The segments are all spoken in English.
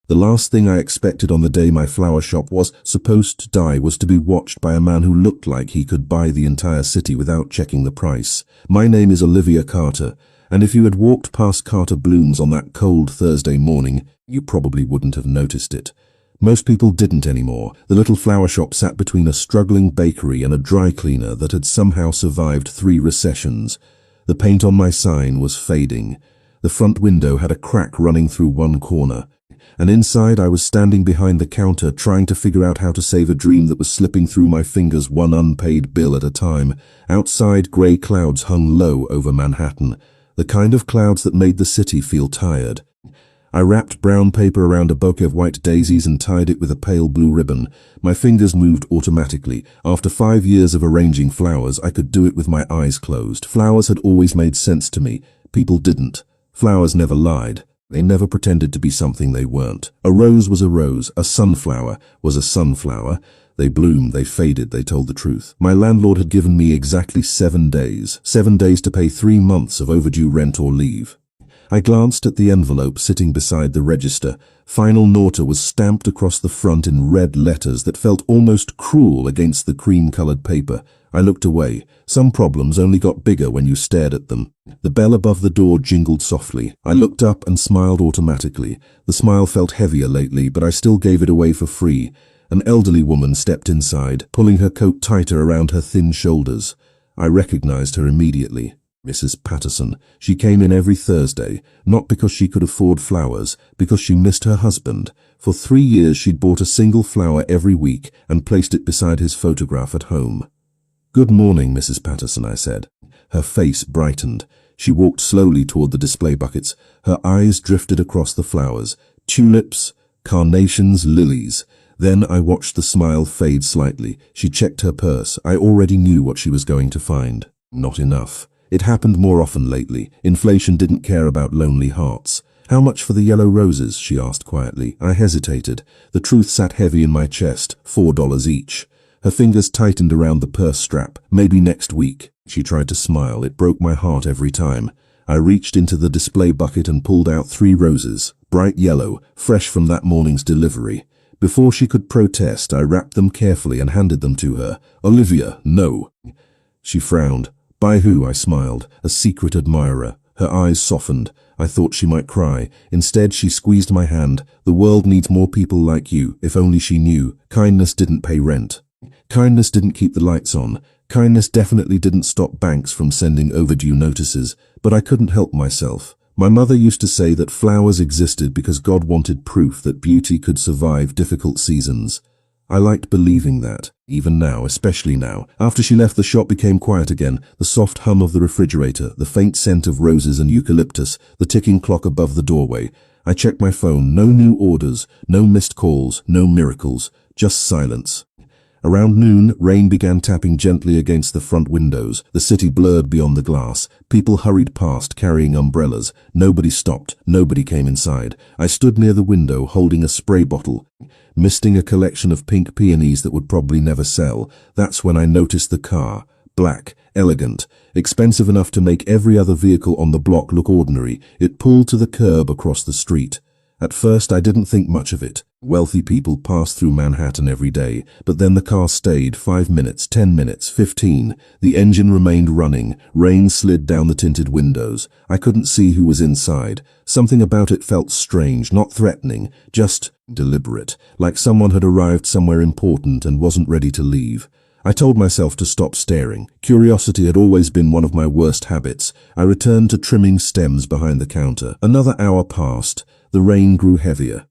The last thing I expected on the day my flower shop was supposed to die was to be watched by a man who looked like he could buy the entire city without checking the price. My name is Olivia Carter, and if you had walked past Carter Blooms on that cold Thursday morning, you probably wouldn't have noticed it. Most people didn't anymore. The little flower shop sat between a struggling bakery and a dry cleaner that had somehow survived 3 recessions. The paint on my sign was fading. The front window had a crack running through one corner. And inside I was standing behind the counter trying to figure out how to save a dream that was slipping through my fingers, one unpaid bill at a time. Outside, grey clouds hung low over Manhattan, the kind of clouds that made the city feel tired. I wrapped brown paper around a bouquet of white daisies and tied it with a pale blue ribbon. My fingers moved automatically. After 5 years of arranging flowers, I could do it with my eyes closed. Flowers had always made sense to me. People didn't. Flowers never lied. They never pretended to be something they weren't. A rose was a rose. A sunflower was a sunflower. They bloomed, they faded, they told the truth. My landlord had given me exactly 7 days. 7 days to pay 3 months of overdue rent or leave. I glanced at the envelope sitting beside the register. Final Naughter was stamped across the front in red letters that felt almost cruel against the cream-colored paper. I looked away. Some problems only got bigger when you stared at them. The bell above the door jingled softly. I looked up and smiled automatically. The smile felt heavier lately, but I still gave it away for free. An elderly woman stepped inside, pulling her coat tighter around her thin shoulders. I recognized her immediately. Mrs. Patterson. She came in every Thursday, not because she could afford flowers, because she missed her husband. For 3 years she'd bought a single flower every week and placed it beside his photograph at home. "Good morning, Mrs. Patterson," I said. Her face brightened. She walked slowly toward the display buckets. Her eyes drifted across the flowers. Tulips, carnations, lilies. Then I watched the smile fade slightly. She checked her purse. I already knew what she was going to find. Not enough. It happened more often lately. Inflation didn't care about lonely hearts. "How much for the yellow roses?" she asked quietly. I hesitated. The truth sat heavy in my chest. $4 each. Her fingers tightened around the purse strap. "Maybe next week." She tried to smile. It broke my heart every time. I reached into the display bucket and pulled out 3 roses, bright yellow, fresh from that morning's delivery. Before she could protest, I wrapped them carefully and handed them to her. "Olivia, no." She frowned. "By who?" I smiled. "A secret admirer." Her eyes softened. I thought she might cry. Instead, she squeezed my hand. "The world needs more people like you, if only she knew. Kindness didn't pay rent. Kindness didn't keep the lights on. Kindness definitely didn't stop banks from sending overdue notices. But I couldn't help myself. My mother used to say that flowers existed because God wanted proof that beauty could survive difficult seasons. I liked believing that, even now, especially now. After she left, the shop became quiet again. The soft hum of the refrigerator, the faint scent of roses and eucalyptus, the ticking clock above the doorway. I checked my phone. No new orders, no missed calls, no miracles, just silence. Around noon, rain began tapping gently against the front windows. The city blurred beyond the glass. People hurried past, carrying umbrellas. Nobody stopped. Nobody came inside. I stood near the window, holding a spray bottle, misting a collection of pink peonies that would probably never sell. That's when I noticed the car. Black, elegant, expensive enough to make every other vehicle on the block look ordinary. It pulled to the curb across the street. At first, I didn't think much of it. Wealthy people passed through Manhattan every day, but then the car stayed 5 minutes, 10 minutes, 15. The engine remained running. Rain slid down the tinted windows. I couldn't see who was inside. Something about it felt strange, not threatening, just deliberate, like someone had arrived somewhere important and wasn't ready to leave. I told myself to stop staring. Curiosity had always been one of my worst habits. I returned to trimming stems behind the counter. Another hour passed. The rain grew heavier.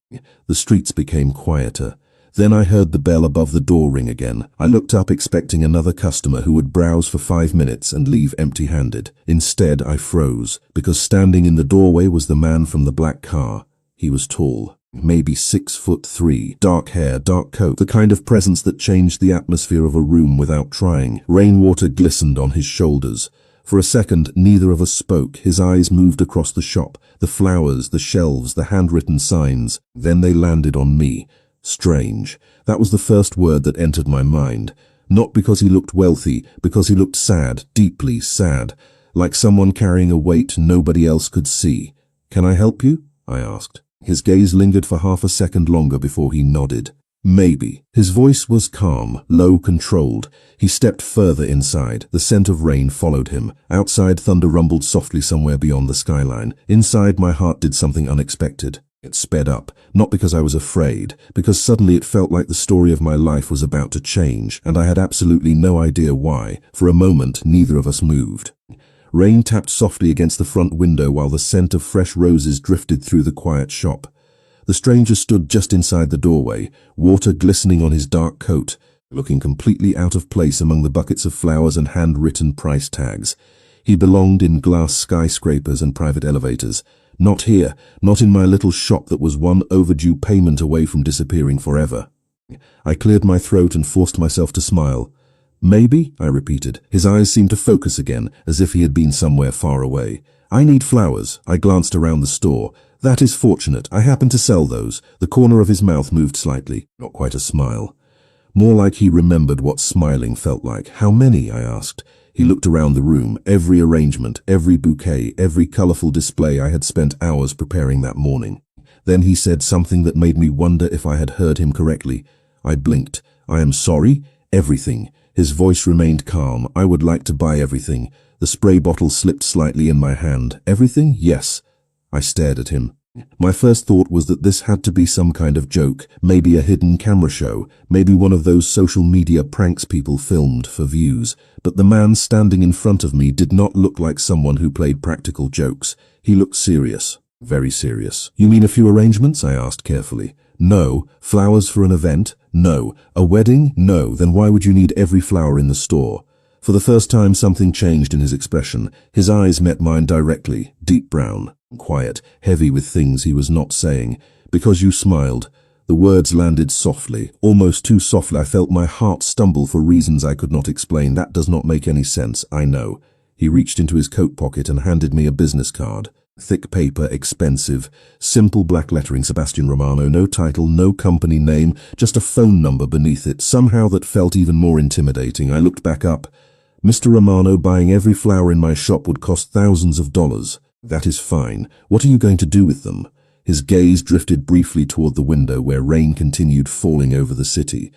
The streets became quieter. Then I heard the bell above the door ring again. I looked up expecting another customer who would browse for 5 minutes and leave empty-handed. Instead, I froze, because standing in the doorway was the man from the black car. He was tall, maybe 6'3", dark hair, dark coat, the kind of presence that changed the atmosphere of a room without trying. Rainwater glistened on his shoulders. For a second, neither of us spoke. His eyes moved across the shop, the flowers, the shelves, the handwritten signs. Then they landed on me. Strange. That was the first word that entered my mind. Not because he looked wealthy, because he looked sad, deeply sad, like someone carrying a weight nobody else could see. "Can I help you?" I asked. His gaze lingered for half a second longer before he nodded. Maybe. His voice was calm, low, controlled. He stepped further inside. The scent of rain followed him. Outside, thunder rumbled softly somewhere beyond the skyline. Inside, my heart did something unexpected. It sped up, not because I was afraid, because suddenly it felt like the story of my life was about to change, and I had absolutely no idea why. For a moment, neither of us moved. Rain tapped softly against the front window while the scent of fresh roses drifted through the quiet shop. The stranger stood just inside the doorway, water glistening on his dark coat, looking completely out of place among the buckets of flowers and handwritten price tags. He belonged in glass skyscrapers and private elevators. Not here, not in my little shop that was one overdue payment away from disappearing forever. I cleared my throat and forced myself to smile. Maybe, I repeated. His eyes seemed to focus again, as if he had been somewhere far away. I need flowers. I glanced around the store. That is fortunate. I happen to sell those. The corner of his mouth moved slightly. Not quite a smile. More like he remembered what smiling felt like. How many? I asked. He looked around the room. Every arrangement, every bouquet, every colorful display I had spent hours preparing that morning. Then he said something that made me wonder if I had heard him correctly. I blinked. I am sorry? Everything. His voice remained calm. I would like to buy everything. The spray bottle slipped slightly in my hand. Everything? Yes. I stared at him. My first thought was that this had to be some kind of joke, maybe a hidden camera show, maybe one of those social media pranks people filmed for views. But the man standing in front of me did not look like someone who played practical jokes. He looked serious. Very serious. You mean a few arrangements? I asked carefully. No. Flowers for an event? No. A wedding? No. Then why would you need every flower in the store? For the first time, something changed in his expression. His eyes met mine directly, deep brown, quiet, heavy with things he was not saying. Because you smiled. The words landed softly, almost too softly. I felt my heart stumble for reasons I could not explain. That does not make any sense, I know. He reached into his coat pocket and handed me a business card. Thick paper, expensive, simple black lettering, Sebastian Romano, no title, no company name, just a phone number beneath it, somehow that felt even more intimidating. I looked back up. Mr. Romano, buying every flower in my shop would cost thousands of dollars. That is fine. What are you going to do with them? His gaze drifted briefly toward the window where rain continued falling over the city.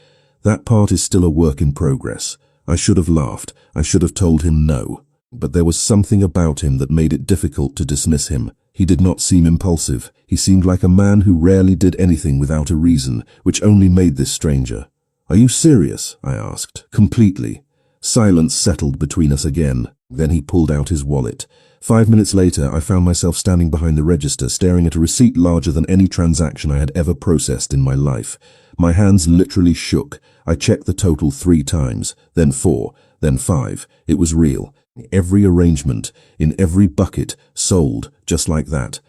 That part is still a work in progress. I should have laughed. I should have told him no. But there was something about him that made it difficult to dismiss him. He did not seem impulsive. He seemed like a man who rarely did anything without a reason, which only made this stranger. Are you serious? I asked. Completely. Silence settled between us again. Then he pulled out his wallet. 5 minutes later, I found myself standing behind the register, staring at a receipt larger than any transaction I had ever processed in my life. My hands literally shook. I checked the total 3 times, then 4, then 5. It was real. Every arrangement, in every bucket, sold, just like that.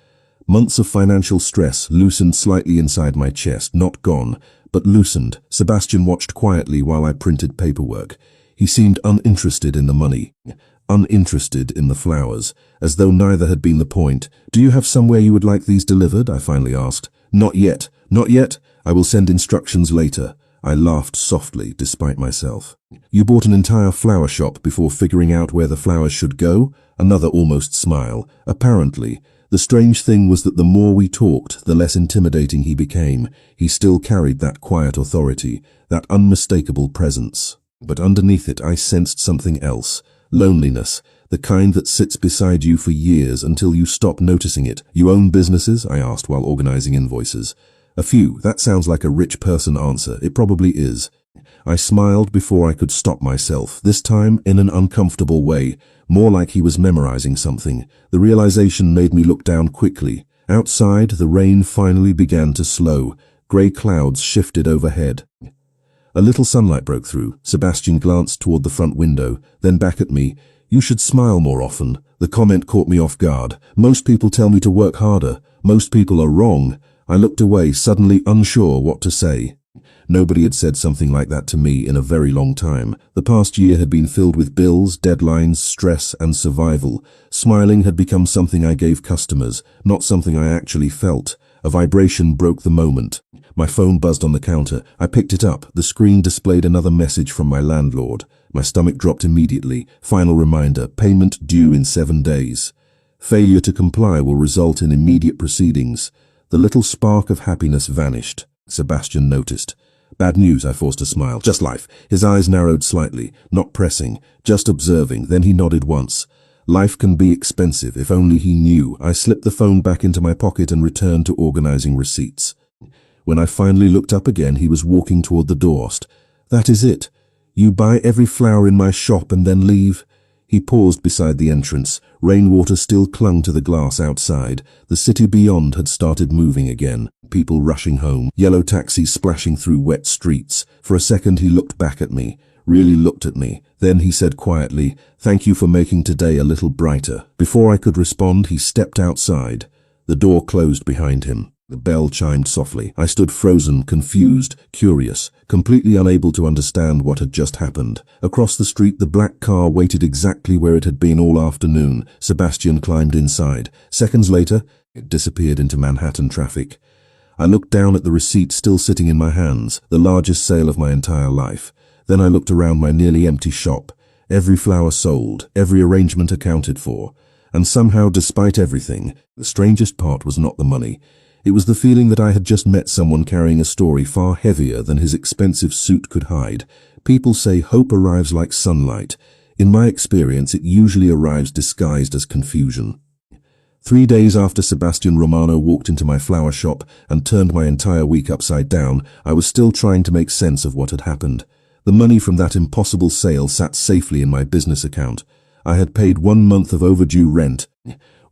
Months of financial stress loosened slightly inside my chest, not gone, but loosened. Sebastian watched quietly while I printed paperwork. He seemed uninterested in the money, uninterested in the flowers, as though neither had been the point. Do you have somewhere you would like these delivered? I finally asked. Not yet. Not yet? I will send instructions later. I laughed softly, despite myself. You bought an entire flower shop before figuring out where the flowers should go? Another almost smile. Apparently. The strange thing was that the more we talked, the less intimidating he became. He still carried that quiet authority, that unmistakable presence. But underneath it, I sensed something else. Loneliness. The kind that sits beside you for years until you stop noticing it. You own businesses? I asked while organizing invoices. A few. That sounds like a rich person answer. It probably is. I smiled before I could stop myself, this time in an uncomfortable way, more like he was memorizing something. The realization made me look down quickly. Outside, the rain finally began to slow. Grey clouds shifted overhead. A little sunlight broke through. Sebastian glanced toward the front window, then back at me. You should smile more often. The comment caught me off guard. Most people tell me to work harder. Most people are wrong. I looked away, suddenly unsure what to say. Nobody had said something like that to me in a very long time. The past year had been filled with bills, deadlines, stress, and survival. Smiling had become something I gave customers, not something I actually felt. A vibration broke the moment. My phone buzzed on the counter. I picked it up. The screen displayed another message from my landlord. My stomach dropped immediately. Final reminder, payment due in 7 days. Failure to comply will result in immediate proceedings. The little spark of happiness vanished. Sebastian noticed. Bad news, I forced a smile. Just life. His eyes narrowed slightly, not pressing, just observing. Then he nodded once. Life can be expensive, if only he knew. I slipped the phone back into my pocket and returned to organizing receipts. When I finally looked up again, he was walking toward the door. That is it. You buy every flower in my shop and then leave? He paused beside the entrance. Rainwater still clung to the glass outside. The city beyond had started moving again. People rushing home, yellow taxis splashing through wet streets. For a second he looked back at me, really looked at me. Then he said quietly, "Thank you for making today a little brighter." Before I could respond, he stepped outside. The door closed behind him. The bell chimed softly. I stood frozen, confused, curious, completely unable to understand what had just happened. Across the street, the black car waited exactly where it had been all afternoon. Sebastian climbed inside. Seconds later, it disappeared into Manhattan traffic. I looked down at the receipt still sitting in my hands, the largest sale of my entire life. Then I looked around my nearly empty shop. Every flower sold, every arrangement accounted for. And somehow, despite everything, the strangest part was not the money. It was the feeling that I had just met someone carrying a story far heavier than his expensive suit could hide. People say hope arrives like sunlight. In my experience, it usually arrives disguised as confusion. 3 days after Sebastian Romano walked into my flower shop and turned my entire week upside down, I was still trying to make sense of what had happened. The money from that impossible sale sat safely in my business account. I had paid 1 month of overdue rent,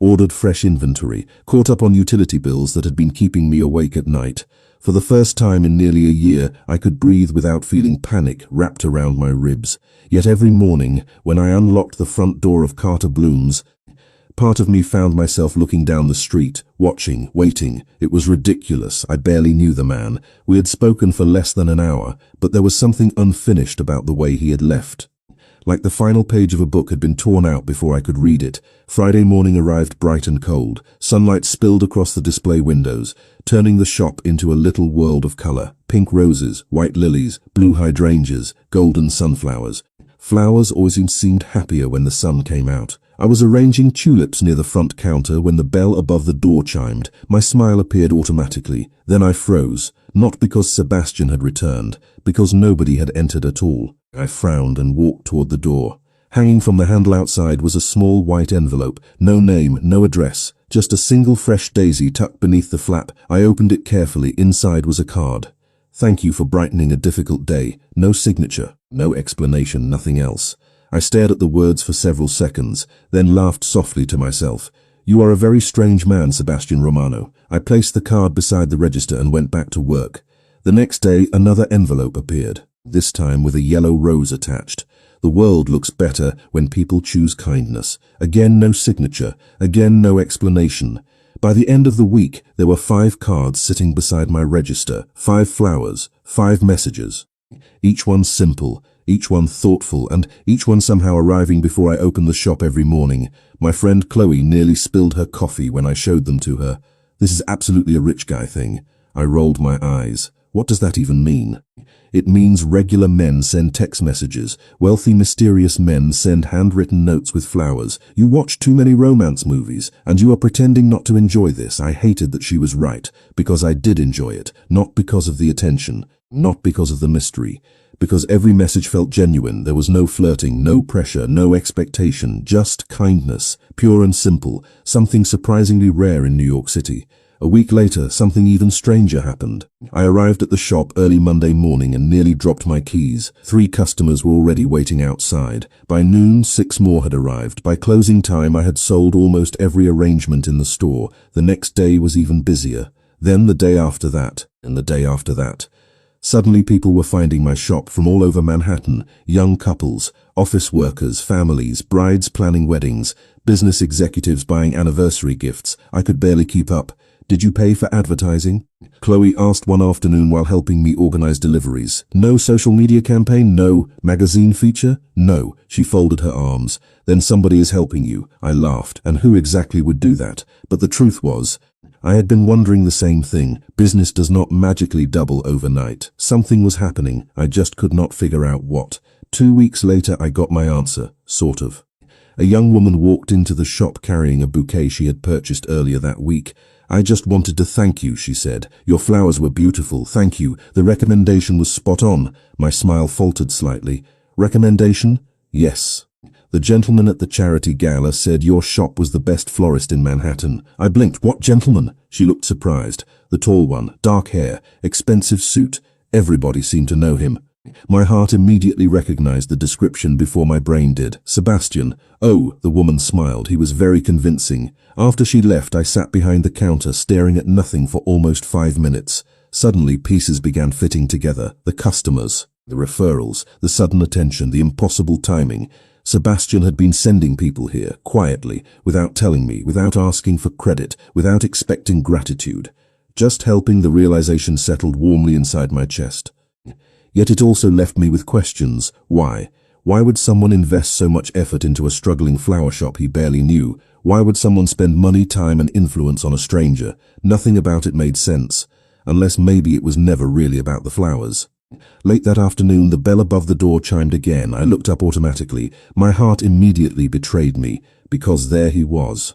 ordered fresh inventory, caught up on utility bills that had been keeping me awake at night. For the first time in nearly a year, I could breathe without feeling panic wrapped around my ribs. Yet every morning, when I unlocked the front door of Carter Bloom's, part of me found myself looking down the street, watching, waiting. It was ridiculous. I barely knew the man. We had spoken for less than an hour, but there was something unfinished about the way he had left. Like the final page of a book had been torn out before I could read it. Friday morning arrived bright and cold. Sunlight spilled across the display windows, turning the shop into a little world of color. Pink roses, white lilies, blue hydrangeas, golden sunflowers. Flowers always seemed happier when the sun came out. I was arranging tulips near the front counter when the bell above the door chimed. My smile appeared automatically. Then I froze, not because Sebastian had returned, because nobody had entered at all. I frowned and walked toward the door. Hanging from the handle outside was a small white envelope. No name, no address, just a single fresh daisy tucked beneath the flap. I opened it carefully. Inside was a card. "Thank you for brightening a difficult day." No signature, no explanation, nothing else. I stared at the words for several seconds, then laughed softly to myself. "You are a very strange man, Sebastian Romano." I placed the card beside the register and went back to work. The next day, another envelope appeared, this time with a yellow rose attached. The world looks better when people choose kindness. Again, no signature. Again, no explanation. By the end of the week, there were 5 cards sitting beside my register. 5 flowers, 5 messages. Each one simple, each one thoughtful, and each one somehow arriving before I opened the shop every morning. My friend Chloe nearly spilled her coffee when I showed them to her. "This is absolutely a rich guy thing." I rolled my eyes. What does that even mean? It means regular men send text messages. Wealthy, mysterious men send handwritten notes with flowers. You watch too many romance movies, and you are pretending not to enjoy this. I hated that she was right, because I did enjoy it, not because of the attention, not because of the mystery. Because every message felt genuine. There was no flirting, no pressure, no expectation, just kindness, pure and simple, something surprisingly rare in New York City. A week later, something even stranger happened. I arrived at the shop early Monday morning and nearly dropped my keys. 3 customers were already waiting outside. By noon, 6 more had arrived. By closing time, I had sold almost every arrangement in the store. The next day was even busier. Then the day after that, and the day after that. Suddenly people were finding my shop from all over Manhattan. Young couples, office workers, families, brides planning weddings, business executives buying anniversary gifts. I could barely keep up. "Did you pay for advertising?" Chloe asked one afternoon while helping me organize deliveries. "No social media campaign? No magazine feature? No." She folded her arms. "Then somebody is helping you." I laughed. And who exactly would do that? But the truth was, I had been wondering the same thing. Business does not magically double overnight. Something was happening. I just could not figure out what. 2 weeks later, I got my answer, sort of. A young woman walked into the shop carrying a bouquet she had purchased earlier that week. "I just wanted to thank you," she said. "Your flowers were beautiful, thank you. The recommendation was spot on." My smile faltered slightly. "Recommendation?" "Yes. The gentleman at the charity gala said your shop was the best florist in Manhattan." I blinked. "What gentleman?" She looked surprised. "The tall one, dark hair, expensive suit. Everybody seemed to know him." My heart immediately recognized the description before my brain did. "Sebastian." "Oh," the woman smiled. "He was very convincing." After she left, I sat behind the counter staring at nothing for almost 5 minutes. Suddenly, pieces began fitting together. The customers, the referrals, the sudden attention, the impossible timing. Sebastian had been sending people here, quietly, without telling me, without asking for credit, without expecting gratitude. Just helping. The realization settled warmly inside my chest. Yet it also left me with questions. Why? Why would someone invest so much effort into a struggling flower shop he barely knew? Why would someone spend money, time, and influence on a stranger? Nothing about it made sense. Unless maybe it was never really about the flowers. Late that afternoon, the bell above the door chimed again. I looked up automatically. My heart immediately betrayed me, because there he was.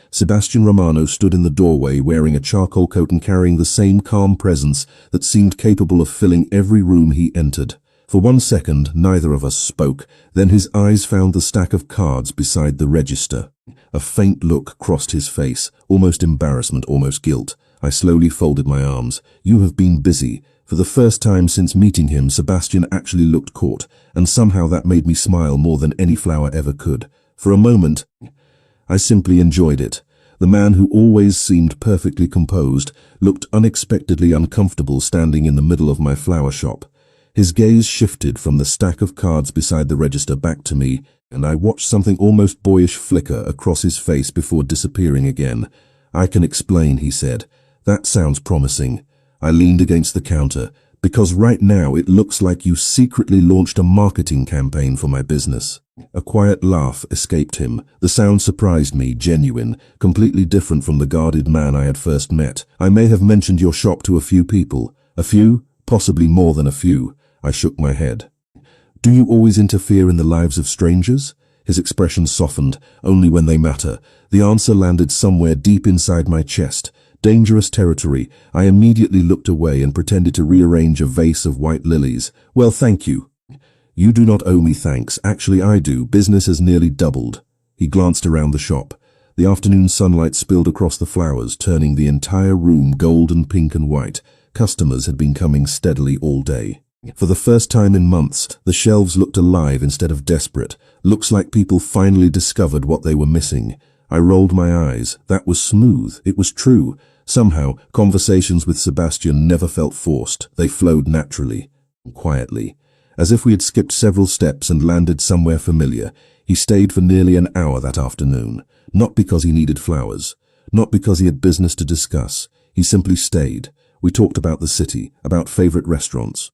Sebastian Romano stood in the doorway wearing a charcoal coat and carrying the same calm presence that seemed capable of filling every room he entered. For 1 second, neither of us spoke. Then his eyes found the stack of cards beside the register. A faint look crossed his face, almost embarrassment, almost guilt. I slowly folded my arms. "You have been busy." For the first time since meeting him, Sebastian actually looked caught, and somehow that made me smile more than any flower ever could. For a moment, I simply enjoyed it. The man who always seemed perfectly composed looked unexpectedly uncomfortable standing in the middle of my flower shop. His gaze shifted from the stack of cards beside the register back to me, and I watched something almost boyish flicker across his face before disappearing again. "I can explain," he said. "That sounds promising." I leaned against the counter. "Because right now it looks like you secretly launched a marketing campaign for my business." A quiet laugh escaped him. The sound surprised me, genuine, completely different from the guarded man I had first met. "I may have mentioned your shop to a few people." "A few? Possibly more than a few." I shook my head. "Do you always interfere in the lives of strangers?" His expression softened. "Only when they matter." The answer landed somewhere deep inside my chest. Dangerous territory. I immediately looked away and pretended to rearrange a vase of white lilies. "Well, thank you." "You do not owe me thanks. Actually, I do. Business has nearly doubled." He glanced around the shop. The afternoon sunlight spilled across the flowers, turning the entire room golden, pink, and white. Customers had been coming steadily all day. For the first time in months, the shelves looked alive instead of desperate. Looks like people finally discovered what they were missing. I rolled my eyes. That was smooth. It was true. Somehow, conversations with Sebastian never felt forced. They flowed naturally, quietly. As if we had skipped several steps and landed somewhere familiar. He stayed for nearly an hour that afternoon. Not because he needed flowers. Not because he had business to discuss. He simply stayed. We talked about the city, about favorite restaurants,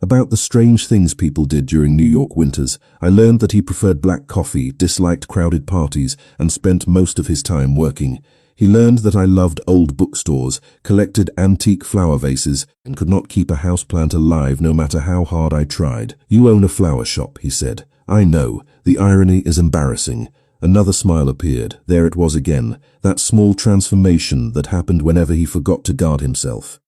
about the strange things people did during New York winters. I learned that he preferred black coffee, disliked crowded parties, and spent most of his time working. He learned that I loved old bookstores, collected antique flower vases, and could not keep a houseplant alive no matter how hard I tried. "You own a flower shop," he said. "I know. The irony is embarrassing." Another smile appeared. There it was again, that small transformation that happened whenever he forgot to guard himself.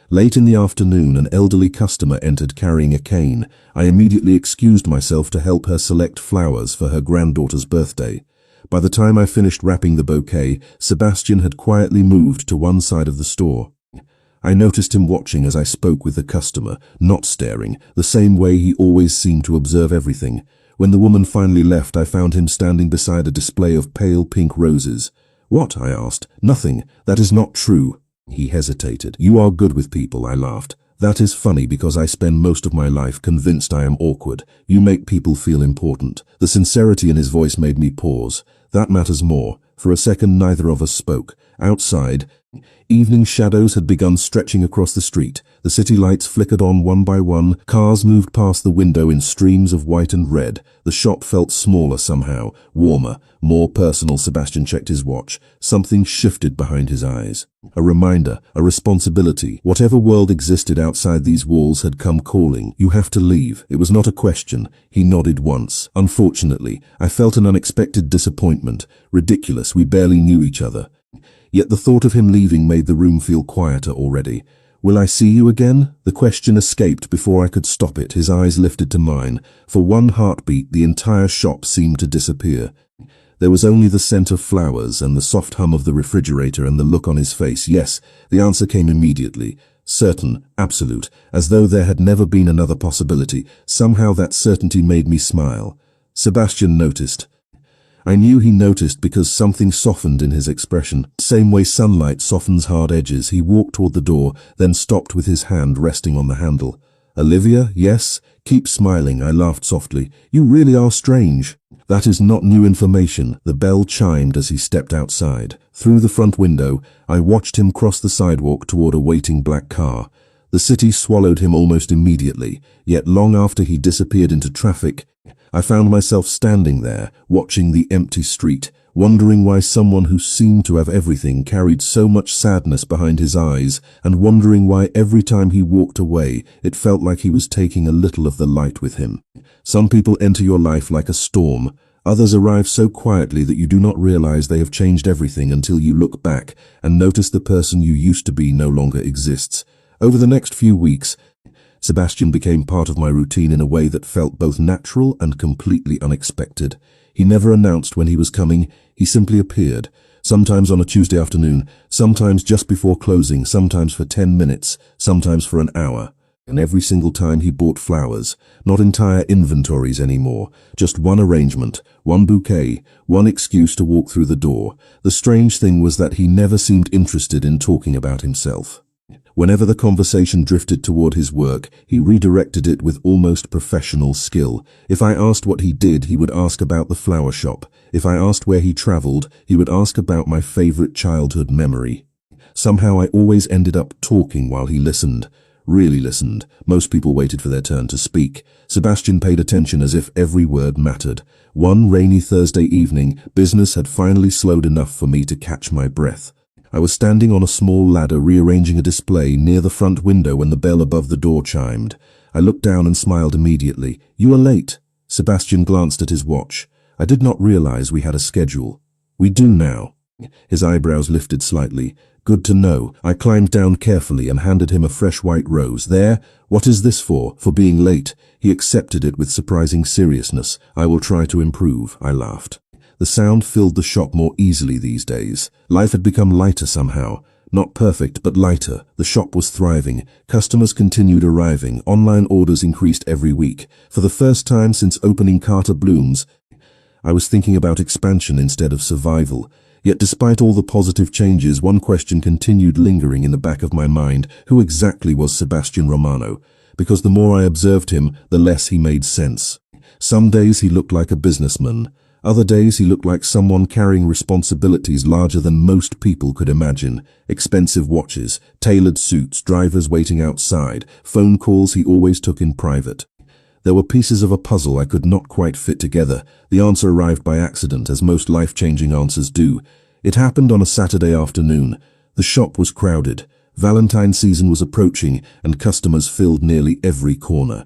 Late in the afternoon, an elderly customer entered carrying a cane. I immediately excused myself to help her select flowers for her granddaughter's birthday. By the time I finished wrapping the bouquet, Sebastian had quietly moved to one side of the store. I noticed him watching as I spoke with the customer, not staring, the same way he always seemed to observe everything. When the woman finally left, I found him standing beside a display of pale pink roses. "What?" I asked. "Nothing. That is not true." He hesitated. "You are good with people," I laughed. "That is funny because I spend most of my life convinced I am awkward. You make people feel important." The sincerity in his voice made me pause. "That matters more." For a second, neither of us spoke. Outside, evening shadows had begun stretching across the street. The city lights flickered on one by one. Cars moved past the window in streams of white and red. The shop felt smaller somehow, warmer, more personal. Sebastian checked his watch. Something shifted behind his eyes. A reminder, a responsibility. Whatever world existed outside these walls had come calling. "You have to leave." It was not a question. He nodded once. Unfortunately, I felt an unexpected disappointment. Ridiculous, we barely knew each other. Yet the thought of him leaving made the room feel quieter already. "Will I see you again?" The question escaped before I could stop it. His eyes lifted to mine. For one heartbeat, the entire shop seemed to disappear. There was only the scent of flowers and the soft hum of the refrigerator and the look on his face. Yes, the answer came immediately. Certain, absolute, as though there had never been another possibility. Somehow that certainty made me smile. Sebastian noticed. I knew he noticed because something softened in his expression. Same way sunlight softens hard edges, he walked toward the door, then stopped with his hand resting on the handle. "Olivia, yes? Keep smiling," I laughed softly. "You really are strange." "That is not new information." The bell chimed as he stepped outside. Through the front window, I watched him cross the sidewalk toward a waiting black car. The city swallowed him almost immediately, yet long after he disappeared into traffic, I found myself standing there, watching the empty street, wondering why someone who seemed to have everything carried so much sadness behind his eyes, and wondering why every time he walked away, it felt like he was taking a little of the light with him. Some people enter your life like a storm. Others arrive so quietly that you do not realize they have changed everything until you look back and notice the person you used to be no longer exists. Over the next few weeks, Sebastian became part of my routine in a way that felt both natural and completely unexpected. He never announced when he was coming, he simply appeared, sometimes on a Tuesday afternoon, sometimes just before closing, sometimes for 10 minutes, sometimes for an hour. And every single time he bought flowers, not entire inventories anymore, just one arrangement, one bouquet, one excuse to walk through the door. The strange thing was that he never seemed interested in talking about himself. Whenever the conversation drifted toward his work, he redirected it with almost professional skill. If I asked what he did, he would ask about the flower shop. If I asked where he traveled, he would ask about my favorite childhood memory. Somehow I always ended up talking while he listened. Really listened. Most people waited for their turn to speak. Sebastian paid attention as if every word mattered. One rainy Thursday evening, business had finally slowed enough for me to catch my breath. I was standing on a small ladder rearranging a display near the front window when the bell above the door chimed. I looked down and smiled immediately. "You are late." Sebastian glanced at his watch. I did not realize we had a schedule. "We do now." His eyebrows lifted slightly. "Good to know." I climbed down carefully and handed him a fresh white rose. "There, what is this for?" "For being late." He accepted it with surprising seriousness. "I will try to improve," I laughed. The sound filled the shop more easily these days. Life had become lighter somehow. Not perfect, but lighter. The shop was thriving. Customers continued arriving. Online orders increased every week. For the first time since opening Carter Bloom's, I was thinking about expansion instead of survival. Yet despite all the positive changes, one question continued lingering in the back of my mind. Who exactly was Sebastian Romano? Because the more I observed him, the less he made sense. Some days he looked like a businessman. Other days he looked like someone carrying responsibilities larger than most people could imagine. Expensive watches, tailored suits, drivers waiting outside, phone calls he always took in private. There were pieces of a puzzle I could not quite fit together. The answer arrived by accident, as most life-changing answers do. It happened on a Saturday afternoon. The shop was crowded. Valentine's season was approaching, and customers filled nearly every corner.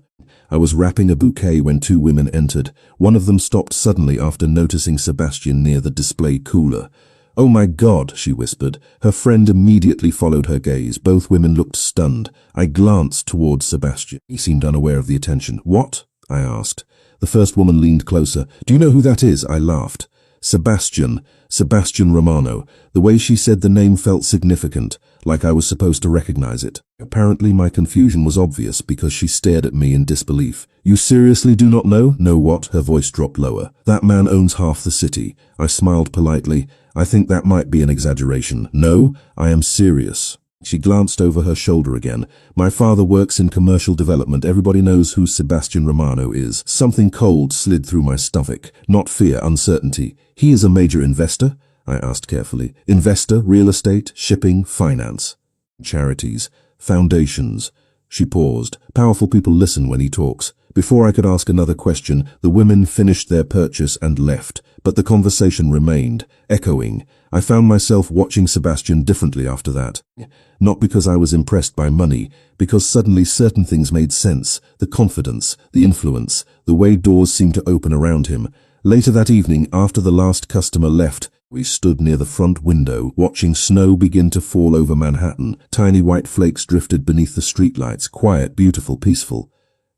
I was wrapping a bouquet when two women entered. One of them stopped suddenly after noticing Sebastian near the display cooler. "Oh my God," she whispered. Her friend immediately followed her gaze. Both women looked stunned. I glanced towards Sebastian. He seemed unaware of the attention. "What?" I asked. The first woman leaned closer. "Do you know who that is?" I laughed. Sebastian Romano. The way she said the name felt significant, like I was supposed to recognize it. Apparently my confusion was obvious because she stared at me in disbelief. "You seriously do not know?" "Know what?" Her voice dropped lower. "That man owns half the city." I smiled politely. "I think that might be an exaggeration." "No, I am serious." She glanced over her shoulder again. "My father works in commercial development. Everybody knows who Sebastian Romano is." Something cold slid through my stomach. Not fear, uncertainty. "He is a major investor?" I asked carefully. "Investor, real estate, shipping, finance, charities, foundations." She paused. Powerful people listen when he talks. Before I could ask another question, the women finished their purchase and left, but the conversation remained, echoing. I found myself watching Sebastian differently after that. Not because I was impressed by money, because suddenly certain things made sense. The confidence, the influence, the way doors seemed to open around him. Later that evening, after the last customer left, We stood near the front window, watching snow begin to fall over Manhattan. Tiny white flakes drifted beneath the streetlights, quiet, beautiful, peaceful.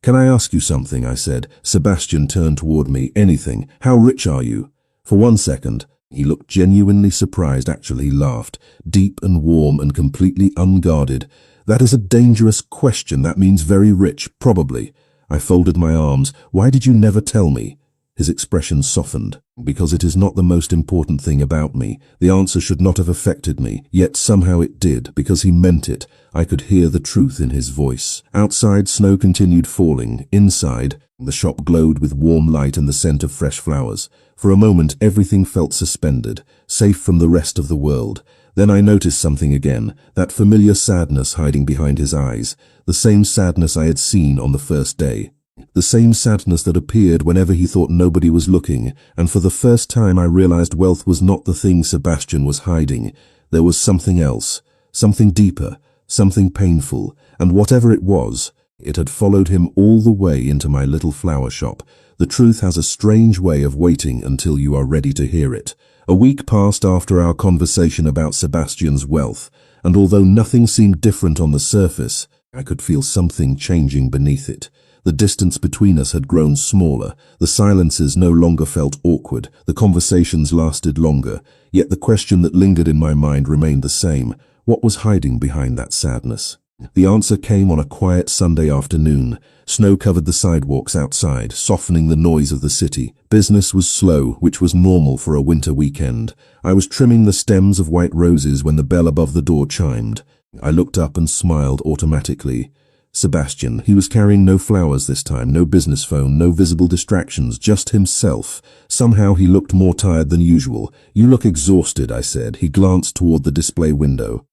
"Can I ask you something?" I said. Sebastian turned toward me. "Anything. How rich are you?" For 1 second, he looked genuinely surprised. Actually, he laughed, deep and warm and completely unguarded. "That is a dangerous question. That means very rich, probably." I folded my arms. "Why did you never tell me?" His expression softened. "Because it is not the most important thing about me. The answer should not have affected me, yet somehow it did, because he meant it." I could hear the truth in his voice. Outside, snow continued falling. Inside, the shop glowed with warm light and the scent of fresh flowers. For a moment, everything felt suspended, safe from the rest of the world. Then I noticed something again, that familiar sadness hiding behind his eyes, the same sadness I had seen on the first day. The same sadness that appeared whenever he thought nobody was looking, and for the first time I realized wealth was not the thing Sebastian was hiding. There was something else, something deeper, something painful, and whatever it was, it had followed him all the way into my little flower shop. The truth has a strange way of waiting until you are ready to hear it. A week passed after our conversation about Sebastian's wealth, and although nothing seemed different on the surface, I could feel something changing beneath it. The distance between us had grown smaller, the silences no longer felt awkward, the conversations lasted longer, yet the question that lingered in my mind remained the same. What was hiding behind that sadness? The answer came on a quiet Sunday afternoon. Snow covered the sidewalks outside, softening the noise of the city. Business was slow, which was normal for a winter weekend. I was trimming the stems of white roses when the bell above the door chimed. I looked up and smiled automatically. Sebastian. He was carrying no flowers this time, no business phone, no visible distractions, just himself. Somehow he looked more tired than usual. "You look exhausted," I said. He glanced toward the display window.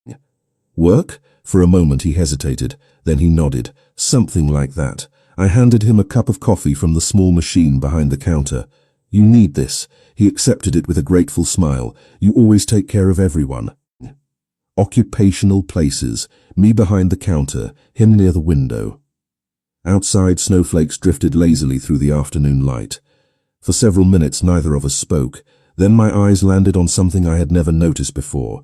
"Work?" For a moment he hesitated, then he nodded. "Something like that." I handed him a cup of coffee from the small machine behind the counter. "You need this." He accepted it with a grateful smile. "You always take care of everyone." Occupational places. Me behind the counter, him near the window. Outside, snowflakes drifted lazily through the afternoon light. For several minutes, neither of us spoke. Then my eyes landed on something I had never noticed before.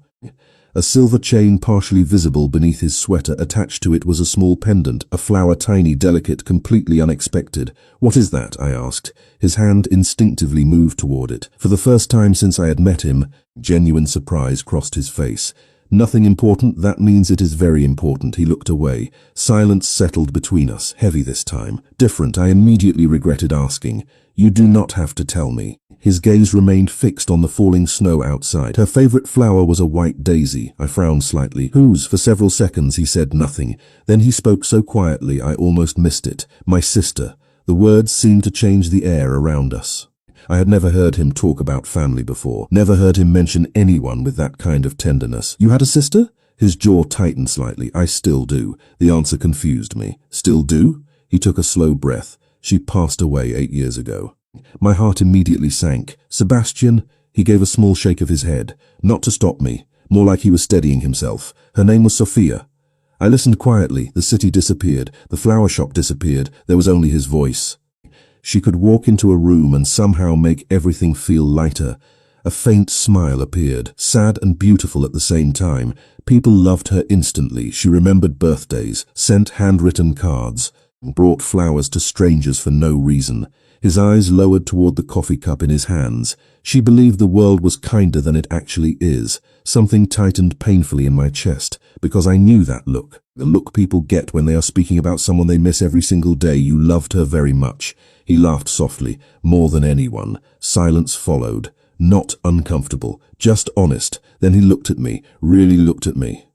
A silver chain partially visible beneath his sweater. Attached to it was a small pendant, a flower, tiny, delicate, completely unexpected. "What is that?" I asked. His hand instinctively moved toward it. For the first time since I had met him, genuine surprise crossed his face. "Nothing important? That means it is very important." He looked away. Silence settled between us, heavy this time. "Different?" I immediately regretted asking. "You do not have to tell me." His gaze remained fixed on the falling snow outside. "Her favorite flower was a white daisy." I frowned slightly. "Whose?" For several seconds he said nothing. Then he spoke so quietly I almost missed it. "My sister." The words seemed to change the air around us. I had never heard him talk about family before, never heard him mention anyone with that kind of tenderness. "You had a sister?" His jaw tightened slightly. "I still do." The answer confused me. "Still do?" He took a slow breath. "She passed away 8 years ago." My heart immediately sank. "Sebastian?" He gave a small shake of his head, not to stop me, more like he was steadying himself. "Her name was Sophia." I listened quietly. The city disappeared. The flower shop disappeared. There was only his voice. She could walk into a room and somehow make everything feel lighter. A faint smile appeared, sad and beautiful at the same time. People loved her instantly. She remembered birthdays, sent handwritten cards, brought flowers to strangers for no reason. His eyes lowered toward the coffee cup in his hands. She believed the world was kinder than it actually is. Something tightened painfully in my chest, because I knew that look. The look people get when they are speaking about someone they miss every single day. "You loved her very much." He laughed softly, "More than anyone." Silence followed. Not uncomfortable, just honest. Then he looked at me, really looked at me.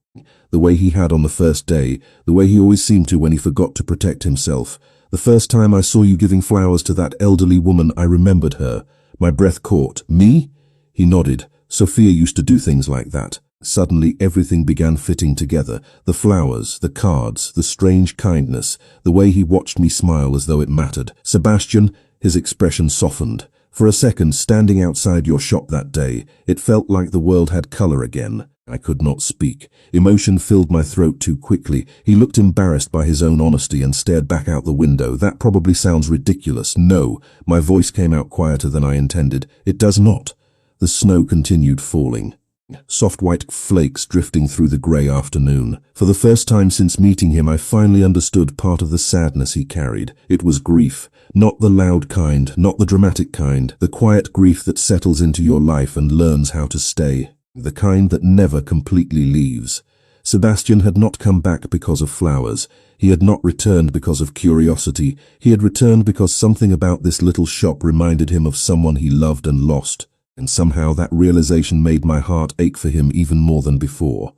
The way he had on the first day, the way he always seemed to when he forgot to protect himself. "The first time I saw you giving flowers to that elderly woman, I remembered her." My breath caught. "Me?" He nodded. "Sophia used to do things like that." Suddenly everything began fitting together. The flowers, the cards, the strange kindness, the way he watched me smile as though it mattered. "Sebastian," his expression softened. "For a second, standing outside your shop that day, it felt like the world had color again." I could not speak. Emotion filled my throat too quickly. He looked embarrassed by his own honesty and stared back out the window. "That probably sounds ridiculous." "No." My voice came out quieter than I intended. "It does not." The snow continued falling. Soft white flakes drifting through the grey afternoon. For the first time since meeting him, I finally understood part of the sadness he carried. It was grief. Not the loud kind, not the dramatic kind. The quiet grief that settles into your life and learns how to stay. The kind that never completely leaves. Sebastian had not come back because of flowers. He had not returned because of curiosity. He had returned because something about this little shop reminded him of someone he loved and lost. And somehow that realization made my heart ache for him even more than before.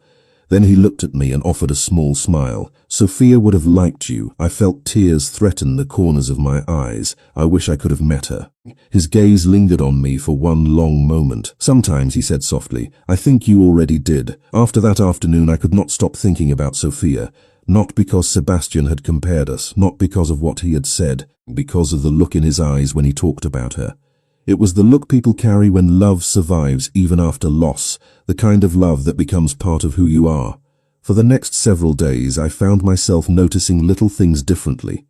Then he looked at me and offered a small smile. Sophia would have liked you. I felt tears threaten the corners of my eyes. I wish I could have met her. His gaze lingered on me for one long moment. Sometimes, he said softly, I think you already did. After that afternoon, I could not stop thinking about Sophia. Not because Sebastian had compared us, not because of what he had said, because of the look in his eyes when he talked about her. It was the look people carry when love survives even after loss, the kind of love that becomes part of who you are. For the next several days, I found myself noticing little things differently.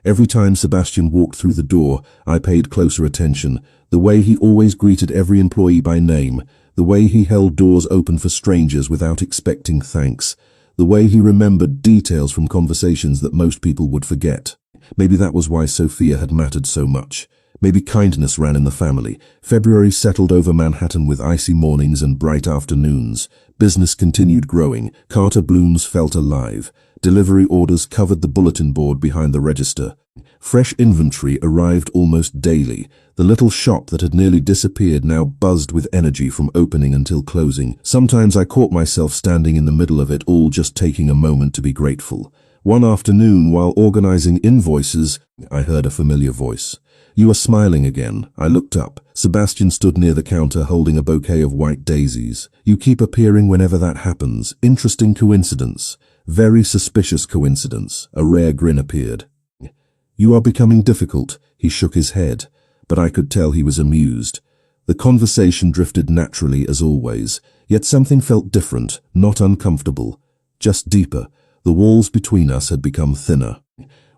Every time Sebastian walked through the door, I paid closer attention. The way he always greeted every employee by name, the way he held doors open for strangers without expecting thanks, the way he remembered details from conversations that most people would forget. Maybe that was why Sophia had mattered so much. Maybe kindness ran in the family. February settled over Manhattan with icy mornings and bright afternoons. Business continued growing. Carter Blooms felt alive. Delivery orders covered the bulletin board behind the register. Fresh inventory arrived almost daily. The little shop that had nearly disappeared now buzzed with energy from opening until closing. Sometimes I caught myself standing in the middle of it all, just taking a moment to be grateful. One afternoon, while organizing invoices, I heard a familiar voice. You are smiling again. I looked up. Sebastian stood near the counter holding a bouquet of white daisies. You keep appearing whenever that happens. Interesting coincidence. Very suspicious coincidence. A rare grin appeared. You are becoming difficult. He shook his head, but I could tell he was amused. The conversation drifted naturally as always, yet something felt different, not uncomfortable, just deeper. The walls between us had become thinner.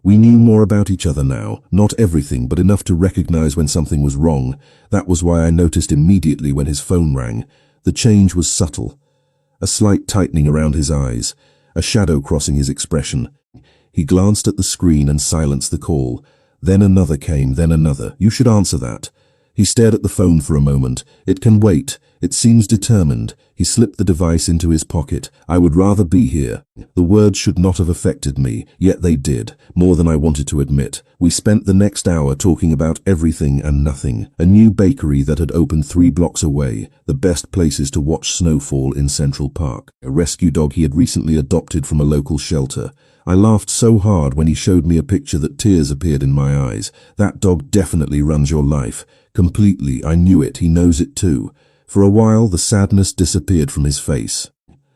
We knew more about each other now, not everything, but enough to recognize when something was wrong. That was why I noticed immediately when his phone rang. The change was subtle. A slight tightening around his eyes, a shadow crossing his expression. He glanced at the screen and silenced the call. Then another came, then another. You should answer that. He stared at the phone for a moment. It can wait. It seems determined. He slipped the device into his pocket. I would rather be here. The words should not have affected me, yet they did, more than I wanted to admit. We spent the next hour talking about everything and nothing. A new bakery that had opened 3 blocks away, the best places to watch snowfall in Central Park, a rescue dog he had recently adopted from a local shelter. I laughed so hard when he showed me a picture that tears appeared in my eyes. That dog definitely runs your life. Completely, I knew it, he knows it too. For a while, the sadness disappeared from his face.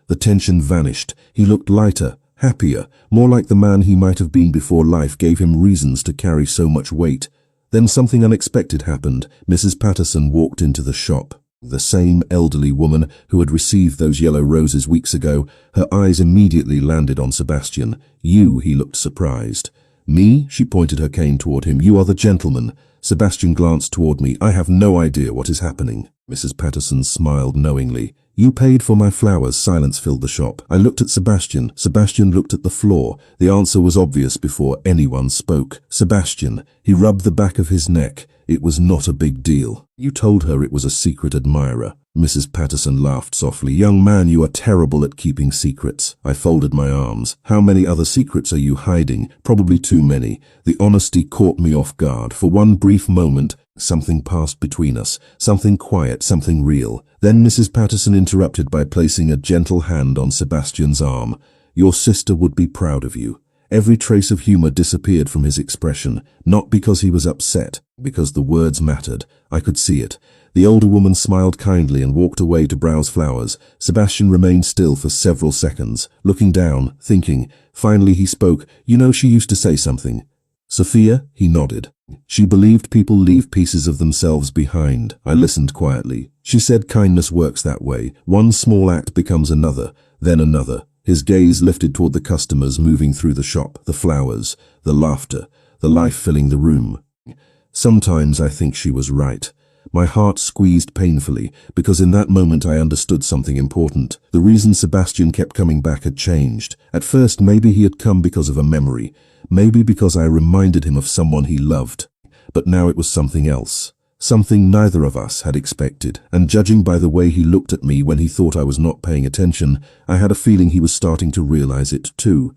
The tension vanished. He looked lighter, happier, more like the man he might have been before life gave him reasons to carry so much weight. Then something unexpected happened. Mrs. Patterson walked into the shop. The same elderly woman who had received those yellow roses weeks ago. Her eyes immediately landed on Sebastian. You, he looked surprised. Me? She pointed her cane toward him. You are the gentleman. Sebastian glanced toward me. I have no idea what is happening. Mrs. Patterson smiled knowingly. You paid for my flowers. Silence filled the shop. I looked at Sebastian. Sebastian looked at the floor. The answer was obvious before anyone spoke. Sebastian. He rubbed the back of his neck. It was not a big deal. You told her it was a secret admirer. Mrs. Patterson laughed softly. Young man, you are terrible at keeping secrets. I folded my arms. How many other secrets are you hiding? Probably too many. The honesty caught me off guard. For one brief moment, something passed between us. Something quiet, something real. Then Mrs. Patterson interrupted by placing a gentle hand on Sebastian's arm. Your sister would be proud of you. Every trace of humor disappeared from his expression, not because he was upset, because the words mattered. I could see it. The older woman smiled kindly and walked away to browse flowers. Sebastian remained still for several seconds, looking down, thinking. Finally he spoke. You know, she used to say something. Sophia? He nodded. She believed people leave pieces of themselves behind. I listened quietly. She said kindness works that way. One small act becomes another, then another. His gaze lifted toward the customers moving through the shop, the flowers, the laughter, the life filling the room. Sometimes I think she was right. My heart squeezed painfully, because in that moment I understood something important. The reason Sebastian kept coming back had changed. At first, maybe he had come because of a memory. Maybe because I reminded him of someone he loved. But now it was something else. Something neither of us had expected, and judging by the way he looked at me when he thought I was not paying attention, I had a feeling he was starting to realize it too.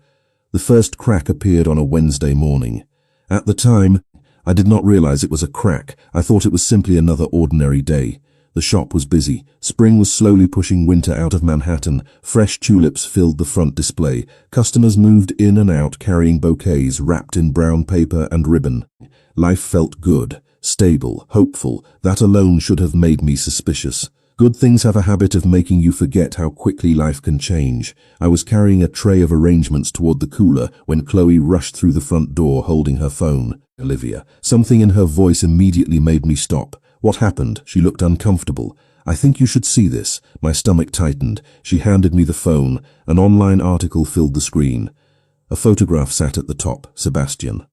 The first crack appeared on a Wednesday morning. At the time, I did not realize it was a crack. I thought it was simply another ordinary day. The shop was busy. Spring was slowly pushing winter out of Manhattan. Fresh tulips filled the front display. Customers moved in and out carrying bouquets wrapped in brown paper and ribbon. Life felt good, stable, hopeful. That alone should have made me suspicious. Good things have a habit of making you forget how quickly life can change. I was carrying a tray of arrangements toward the cooler when Chloe rushed through the front door holding her phone. Olivia. Something in her voice immediately made me stop. What happened? She looked uncomfortable. I think you should see this. My stomach tightened. She handed me the phone. An online article filled the screen. A photograph sat at the top. Sebastian.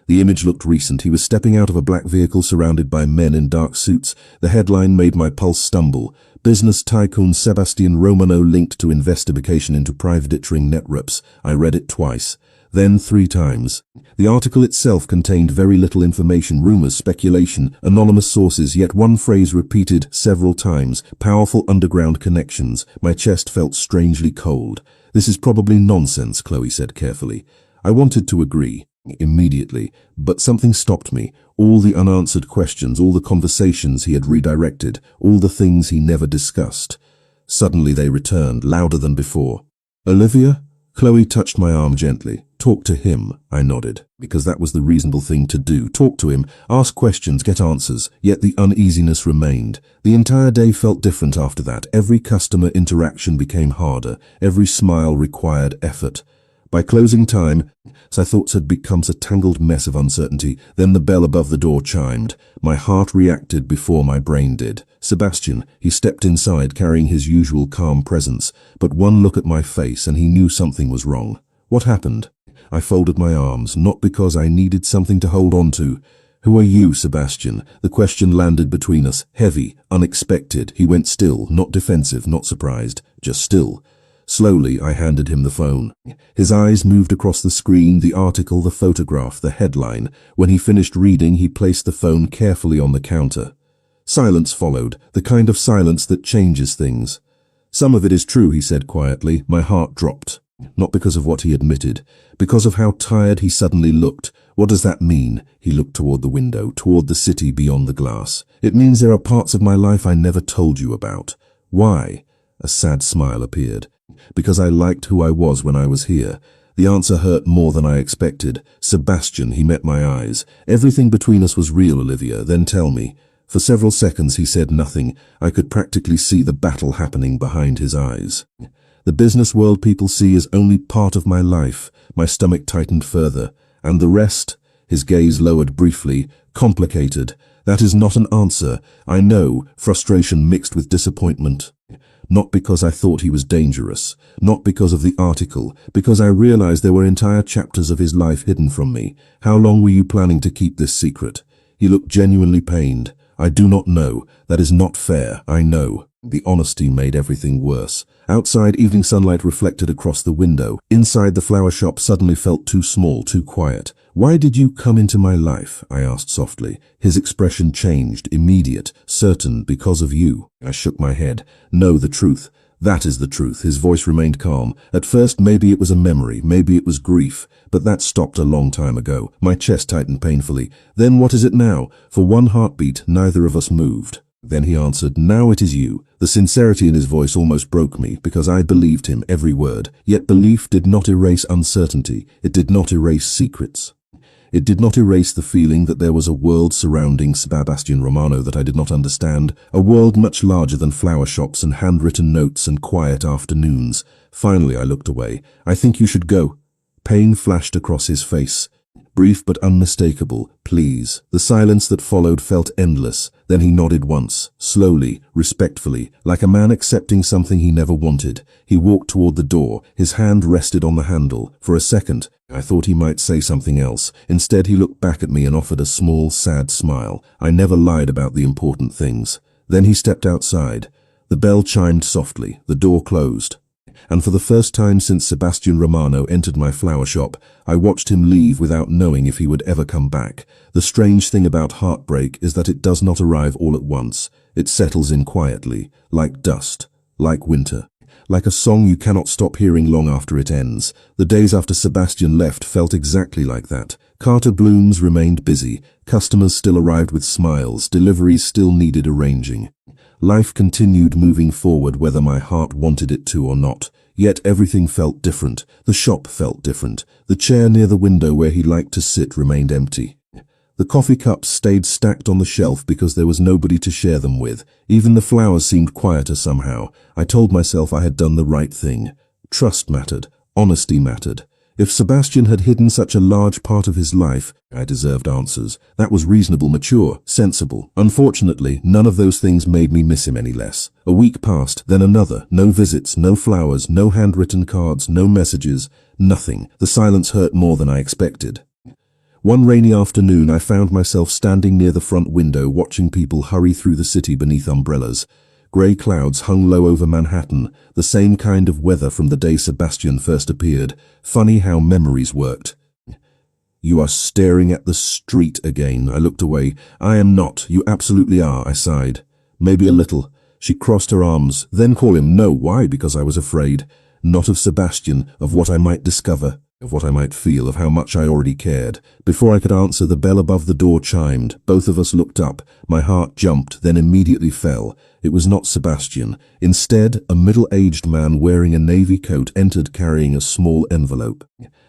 The image looked recent. He was stepping out of a black vehicle surrounded by men in dark suits. The headline made my pulse stumble. Business tycoon Sebastian Romano linked to investigation into privateering networks. I read it twice, then 3 times. The article itself contained very little information, rumors, speculation, anonymous sources, yet one phrase repeated several times: powerful underground connections. My chest felt strangely cold. This is probably nonsense, Chloe said carefully. I wanted to agree immediately, but something stopped me. All the unanswered questions, all the conversations he had redirected, all the things he never discussed. Suddenly they returned, louder than before. Olivia? Chloe touched my arm gently. Talk to him, I nodded, because that was the reasonable thing to do. Talk to him, ask questions, get answers. Yet the uneasiness remained. The entire day felt different after that. Every customer interaction became harder. Every smile required effort. By closing time, my thoughts had become a tangled mess of uncertainty. Then the bell above the door chimed. My heart reacted before my brain did. Sebastian, he stepped inside carrying his usual calm presence, but one look at my face and he knew something was wrong. What happened? I folded my arms, not because I needed something to hold on to. Who are you, Sebastian? The question landed between us, heavy, unexpected. He went still, not defensive, not surprised, just still. Slowly, I handed him the phone. His eyes moved across the screen, the article, the photograph, the headline. When he finished reading, he placed the phone carefully on the counter. Silence followed, the kind of silence that changes things. Some of it is true, he said quietly. My heart dropped. Not because of what he admitted, because of how tired he suddenly looked. What does that mean? He looked toward the window, toward the city beyond the glass. It means there are parts of my life I never told you about. Why? A sad smile appeared. Because I liked who I was when I was here. The answer hurt more than I expected. Sebastian, he met my eyes. Everything between us was real, Olivia. Then tell me. For several seconds he said nothing. I could practically see the battle happening behind his eyes. The business world people see is only part of my life. My stomach tightened further. And the rest? His gaze lowered briefly. Complicated. That is not an answer. I know. Frustration mixed with disappointment. Not because I thought he was dangerous. Not because of the article. Because I realized there were entire chapters of his life hidden from me. How long were you planning to keep this secret? He looked genuinely pained. I do not know. That is not fair. I know. The honesty made everything worse. Outside, evening sunlight reflected across the window. Inside, the flower shop suddenly felt too small, too quiet. Why did you come into my life? I asked softly. His expression changed, immediate, certain, because of you. I shook my head. No, the truth. That is the truth. His voice remained calm. At first, maybe it was a memory, maybe it was grief, but that stopped a long time ago. My chest tightened painfully. Then what is it now? For one heartbeat, neither of us moved. Then he answered, now it is you. The sincerity in his voice almost broke me, because I believed him, every word. Yet belief did not erase uncertainty. It did not erase secrets. It did not erase the feeling that there was a world surrounding Sebastian Romano that I did not understand, a world much larger than flower shops and handwritten notes and quiet afternoons. Finally, I looked away. I think you should go. Pain flashed across his face. brief but unmistakable, please. The silence that followed felt endless. Then he nodded once, slowly, respectfully, like a man accepting something he never wanted. He walked toward the door, his hand rested on the handle. For a second, I thought he might say something else. Instead, he looked back at me and offered a small, sad smile. I never lied about the important things. Then he stepped outside. The bell chimed softly, the door closed. And for the first time since Sebastian Romano entered my flower shop, I watched him leave without knowing if he would ever come back. The strange thing about heartbreak is that it does not arrive all at once. It settles in quietly, like dust, like winter, like a song you cannot stop hearing long after it ends. The days after Sebastian left felt exactly like that. Carter Blooms remained busy, customers still arrived with smiles, deliveries still needed arranging. Life continued moving forward whether my heart wanted it to or not. Yet everything felt different. The shop felt different. The chair near the window where he liked to sit remained empty. The coffee cups stayed stacked on the shelf because there was nobody to share them with. Even the flowers seemed quieter somehow. I told myself I had done the right thing. Trust mattered. Honesty mattered. If Sebastian had hidden such a large part of his life, I deserved answers. That was reasonable, mature, sensible. Unfortunately, none of those things made me miss him any less. A week passed, then another. No visits, no flowers, no handwritten cards, no messages, nothing. The silence hurt more than I expected. One rainy afternoon, I found myself standing near the front window watching people hurry through the city beneath umbrellas. Grey clouds hung low over Manhattan, the same kind of weather from the day Sebastian first appeared. Funny how memories worked. You are staring at the street again. I looked away. I am not. You absolutely are, I sighed. Maybe a little. She crossed her arms. Then call him. No, why? Because I was afraid. Not of Sebastian, of what I might discover, of what I might feel, of how much I already cared. Before I could answer, the bell above the door chimed. Both of us looked up. My heart jumped, then immediately fell. It was not Sebastian. Instead, a middle-aged man wearing a navy coat entered carrying a small envelope.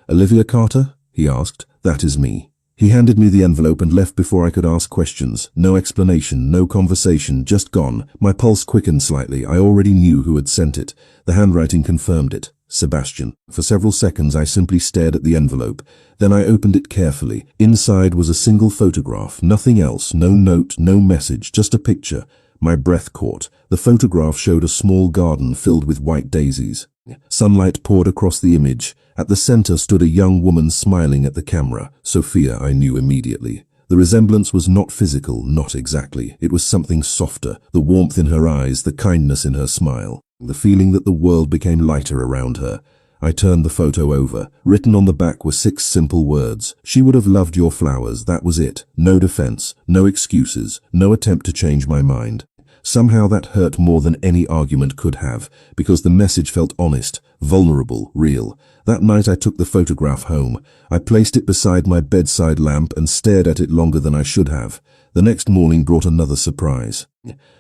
"Olivia Carter?" he asked. "That is me." He handed me the envelope and left before I could ask questions. No explanation, no conversation, just gone. My pulse quickened slightly. I already knew who had sent it. The handwriting confirmed it. Sebastian. For several seconds I simply stared at the envelope. Then I opened it carefully. Inside was a single photograph, nothing else, no note, no message, just a picture. My breath caught. The photograph showed a small garden filled with white daisies. Sunlight poured across the image. At the center stood a young woman smiling at the camera. Sophia, I knew immediately. The resemblance was not physical, not exactly. It was something softer, the warmth in her eyes, the kindness in her smile, the feeling that the world became lighter around her. I turned the photo over. Written on the back were 6 simple words. She would have loved your flowers, that was it. No defense, no excuses, no attempt to change my mind. Somehow that hurt more than any argument could have, because the message felt honest, vulnerable, real. That night I took the photograph home. I placed it beside my bedside lamp and stared at it longer than I should have. The next morning brought another surprise.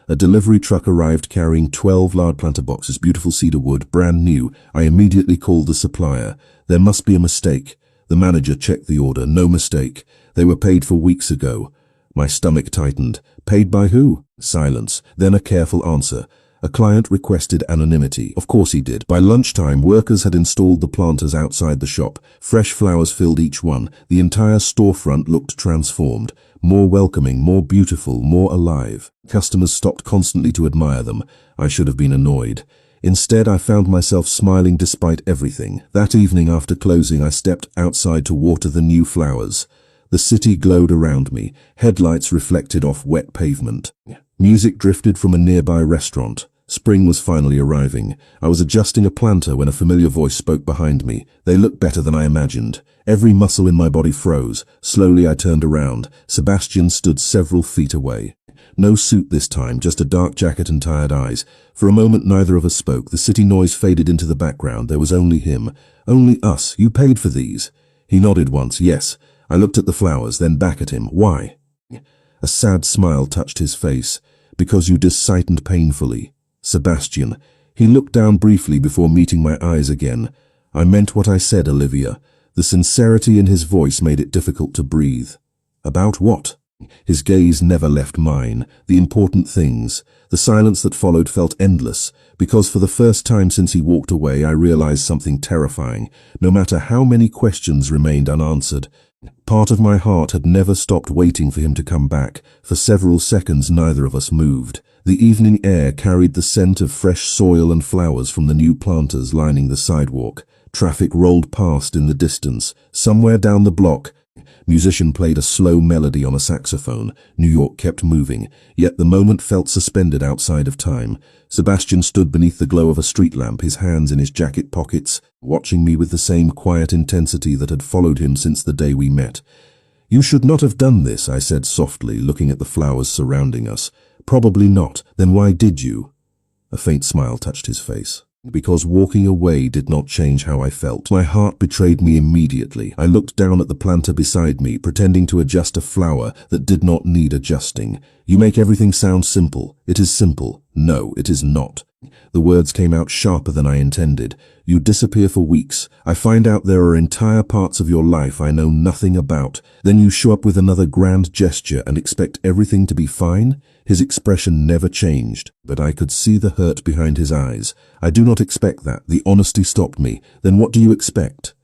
A delivery truck arrived carrying 12 large planter boxes, beautiful cedar wood, brand new. I immediately called the supplier. There must be a mistake. The manager checked the order. No mistake. They were paid for weeks ago. My stomach tightened. Paid by who? Silence. Then a careful answer. A client requested anonymity. Of course he did. By lunchtime, workers had installed the planters outside the shop. Fresh flowers filled each one. The entire storefront looked transformed. More welcoming, more beautiful, more alive. Customers stopped constantly to admire them. I should have been annoyed. Instead, I found myself smiling despite everything. That evening after closing, I stepped outside to water the new flowers. The city glowed around me. Headlights reflected off wet pavement. Music drifted from a nearby restaurant. Spring was finally arriving. I was adjusting a planter when a familiar voice spoke behind me. They looked better than I imagined. Every muscle in my body froze. Slowly I turned around. Sebastian stood several feet away. No suit this time, just a dark jacket and tired eyes. For a moment neither of us spoke. The city noise faded into the background. There was only him. Only us. You paid for these. He nodded once. Yes. I looked at the flowers, then back at him. Why? A sad smile touched his face. Because you discited painfully. Sebastian. He looked down briefly before meeting my eyes again. I meant what I said, Olivia. The sincerity in his voice made it difficult to breathe. About what? His gaze never left mine. The important things. The silence that followed felt endless, because for the first time since he walked away I realized something terrifying. No matter how many questions remained unanswered, Part of my heart had never stopped waiting for him to come back. For several seconds neither of us moved. The evening air carried the scent of fresh soil and flowers from the new planters lining the sidewalk. Traffic rolled past in the distance. Somewhere down the block, musician played a slow melody on a saxophone. New York kept moving, yet the moment felt suspended outside of time. Sebastian stood beneath the glow of a street lamp, his hands in his jacket pockets, watching me with the same quiet intensity that had followed him since the day we met. "You should not have done this," I said softly, looking at the flowers surrounding us. "Probably not. Then why did you?" A faint smile touched his face. "Because walking away did not change how I felt. My heart betrayed me immediately. I looked down at the planter beside me, pretending to adjust a flower that did not need adjusting. You make everything sound simple. It is simple. No, it is not." The words came out sharper than I intended. "You disappear for weeks. I find out there are entire parts of your life I know nothing about. Then you show up with another grand gesture and expect everything to be fine?" His expression never changed, but I could see the hurt behind his eyes. "I do not expect that." The honesty stopped me. "Then what do you expect?"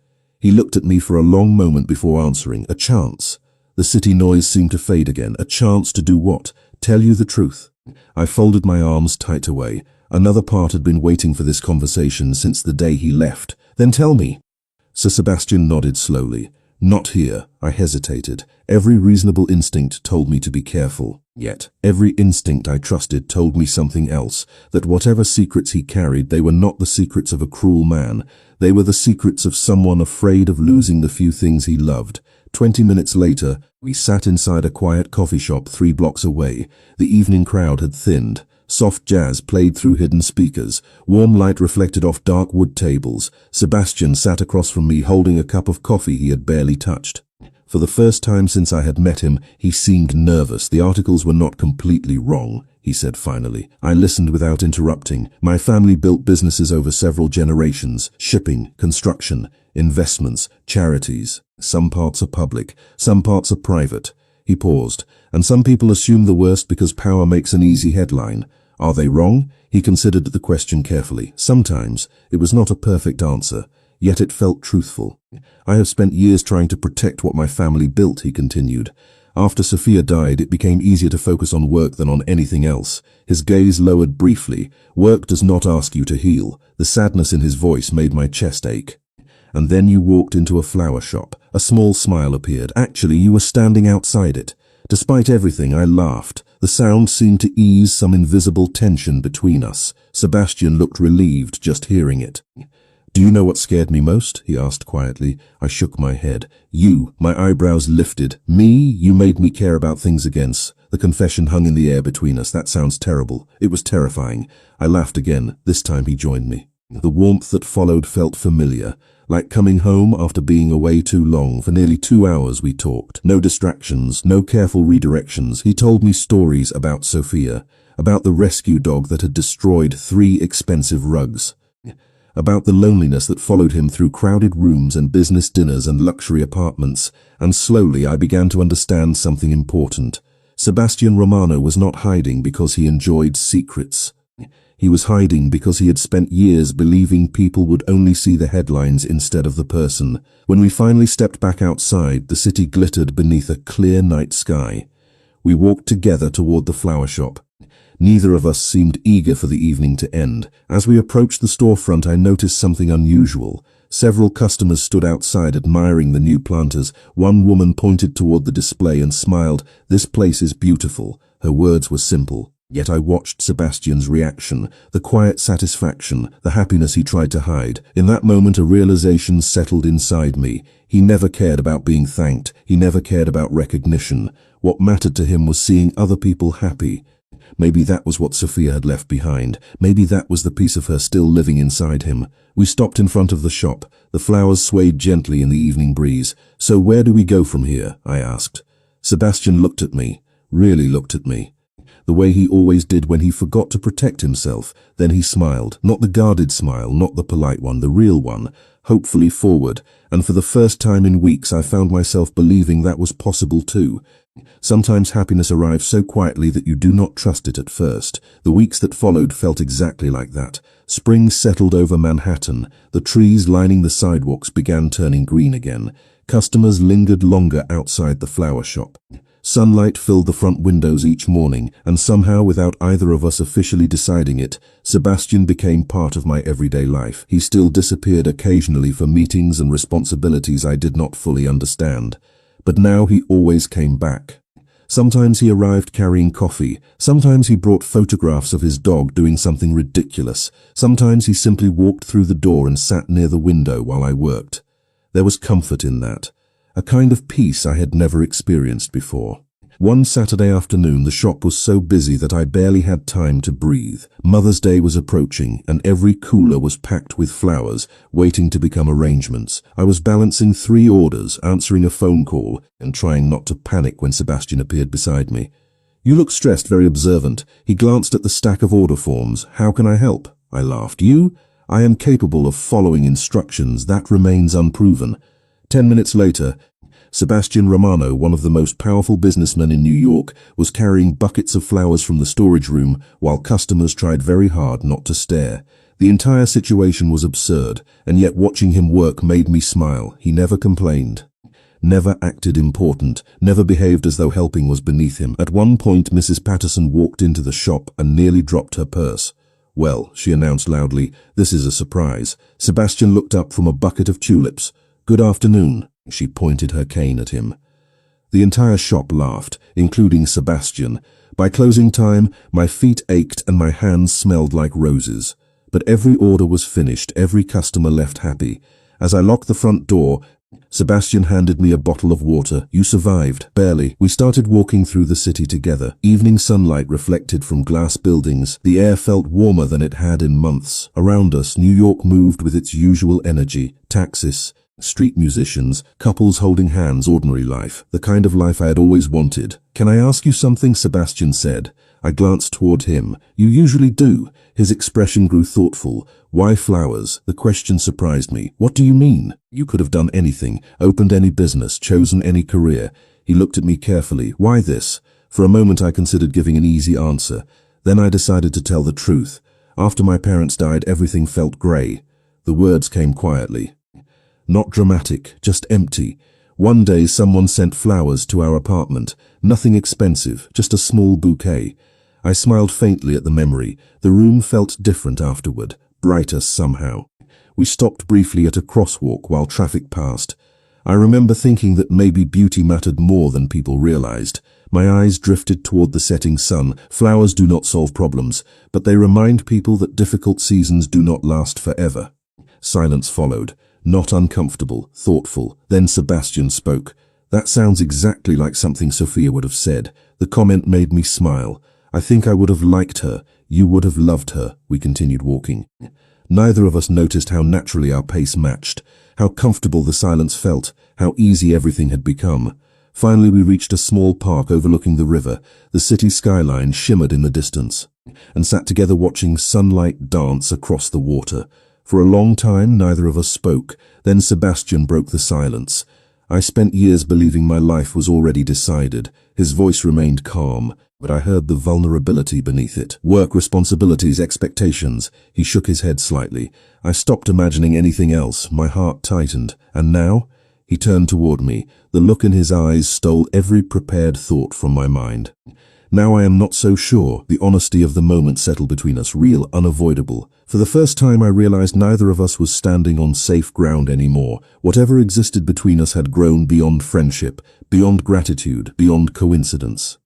He looked at me for a long moment before answering. "A chance." The city noise seemed to fade again. "A chance to do what?" "Tell you the truth." I folded my arms tight away. Another part had been waiting for this conversation since the day he left. "Then tell me." Sir Sebastian nodded slowly. "Not here." I hesitated. Every reasonable instinct told me to be careful. Yet, every instinct I trusted told me something else, that whatever secrets he carried, they were not the secrets of a cruel man. They were the secrets of someone afraid of losing the few things he loved. 20 minutes later, we sat inside a quiet coffee shop 3 blocks away. The evening crowd had thinned. Soft jazz played through hidden speakers. Warm light reflected off dark wood tables. Sebastian sat across from me holding a cup of coffee he had barely touched. For the first time since I had met him, he seemed nervous. "The articles were not completely wrong," he said finally. I listened without interrupting. "My family built businesses over several generations: shipping, construction, investments, charities. Some parts are public, some parts are private." He paused. "And some people assume the worst because power makes an easy headline. Are they wrong?" He considered the question carefully. "Sometimes." It was not a perfect answer, yet it felt truthful. "I have spent years trying to protect what my family built," he continued. "After Sophia died, it became easier to focus on work than on anything else." His gaze lowered briefly. "Work does not ask you to heal." The sadness in his voice made my chest ache. "And then you walked into a flower shop." A small smile appeared. "Actually, you were standing outside it." Despite everything, I laughed. The sound seemed to ease some invisible tension between us. Sebastian looked relieved just hearing it. "Do you know what scared me most?" he asked quietly. I shook my head. "You." My eyebrows lifted. "Me? You made me care about things again." The confession hung in the air between us. "That sounds terrible." It was terrifying. I laughed again. This time he joined me. The warmth that followed felt familiar. Like coming home after being away too long. For nearly 2 hours we talked. No distractions, no careful redirections. He told me stories about Sophia, about the rescue dog that had destroyed 3 expensive rugs, about the loneliness that followed him through crowded rooms and business dinners and luxury apartments. And slowly I began to understand something important. Sebastian Romano was not hiding because he enjoyed secrets. He was hiding because he had spent years believing people would only see the headlines instead of the person. When we finally stepped back outside, the city glittered beneath a clear night sky. We walked together toward the flower shop. Neither of us seemed eager for the evening to end. As we approached the storefront, I noticed something unusual. Several customers stood outside admiring the new planters. One woman pointed toward the display and smiled. "This place is beautiful." Her words were simple. Yet I watched Sebastian's reaction, the quiet satisfaction, the happiness he tried to hide. In that moment a realization settled inside me. He never cared about being thanked. He never cared about recognition. What mattered to him was seeing other people happy. Maybe that was what Sophia had left behind. Maybe that was the piece of her still living inside him. We stopped in front of the shop. The flowers swayed gently in the evening breeze. "So where do we go from here?" I asked. Sebastian looked at me, really looked at me. The way he always did when he forgot to protect himself. Then he smiled. Not the guarded smile, not the polite one, the real one, hopefully forward. And for the first time in weeks I found myself believing that was possible too. Sometimes happiness arrives so quietly that you do not trust it at first. The weeks that followed felt exactly like that. Spring settled over Manhattan. The trees lining the sidewalks began turning green again. Customers lingered longer outside the flower shop. Sunlight filled the front windows each morning, and somehow, without either of us officially deciding it, Sebastian became part of my everyday life. He still disappeared occasionally for meetings and responsibilities I did not fully understand. But now he always came back. Sometimes he arrived carrying coffee. Sometimes he brought photographs of his dog doing something ridiculous. Sometimes he simply walked through the door and sat near the window while I worked. There was comfort in that. A kind of peace I had never experienced before. One Saturday afternoon, the shop was so busy that I barely had time to breathe. Mother's Day was approaching, and every cooler was packed with flowers, waiting to become arrangements. I was balancing 3 orders, answering a phone call, and trying not to panic when Sebastian appeared beside me. "You look stressed, very observant." He glanced at the stack of order forms. "How can I help?" I laughed. "You? I am capable of following instructions. That remains unproven." 10 minutes later, Sebastian Romano, one of the most powerful businessmen in New York, was carrying buckets of flowers from the storage room while customers tried very hard not to stare. The entire situation was absurd, and yet watching him work made me smile. He never complained, never acted important, never behaved as though helping was beneath him. At one point, Mrs. Patterson walked into the shop and nearly dropped her purse. "Well," she announced loudly, "this is a surprise." Sebastian looked up from a bucket of tulips. "Good afternoon." She pointed her cane at him. The entire shop laughed, including Sebastian. By closing time, my feet ached and my hands smelled like roses. But every order was finished, every customer left happy. As I locked the front door, Sebastian handed me a bottle of water. "You survived." "Barely." We started walking through the city together. Evening sunlight reflected from glass buildings. The air felt warmer than it had in months. Around us, New York moved with its usual energy. Taxis, street musicians, couples holding hands, ordinary life. The kind of life I had always wanted. "Can I ask you something?" Sebastian said. I glanced toward him. "You usually do." His expression grew thoughtful. "Why flowers?" The question surprised me. "What do you mean?" "You could have done anything, opened any business, chosen any career." He looked at me carefully. "Why this?" For a moment I considered giving an easy answer. Then I decided to tell the truth. After my parents died, everything felt grey. The words came quietly. Not dramatic, just empty. One day someone sent flowers to our apartment. Nothing expensive, just a small bouquet. I smiled faintly at the memory. The room felt different afterward, brighter somehow. We stopped briefly at a crosswalk while traffic passed. I remember thinking that maybe beauty mattered more than people realized. My eyes drifted toward the setting sun. Flowers do not solve problems, but they remind people that difficult seasons do not last forever. Silence followed. Not uncomfortable, thoughtful. Then Sebastian spoke. "That sounds exactly like something Sophia would have said." The comment made me smile. "I think I would have liked her. You would have loved her." We continued walking. Neither of us noticed how naturally our pace matched, how comfortable the silence felt, how easy everything had become. Finally we reached a small park overlooking the river. The city skyline shimmered in the distance, and sat together watching sunlight dance across the water. For a long time, neither of us spoke. Then Sebastian broke the silence. I spent years believing my life was already decided. His voice remained calm, but I heard the vulnerability beneath it. Work, responsibilities, expectations. He shook his head slightly. I stopped imagining anything else. My heart tightened. "And now?" He turned toward me. The look in his eyes stole every prepared thought from my mind. "Now I am not so sure." The honesty of the moment settled between us, real, unavoidable. For the first time I realized neither of us was standing on safe ground anymore. Whatever existed between us had grown beyond friendship, beyond gratitude, beyond coincidence.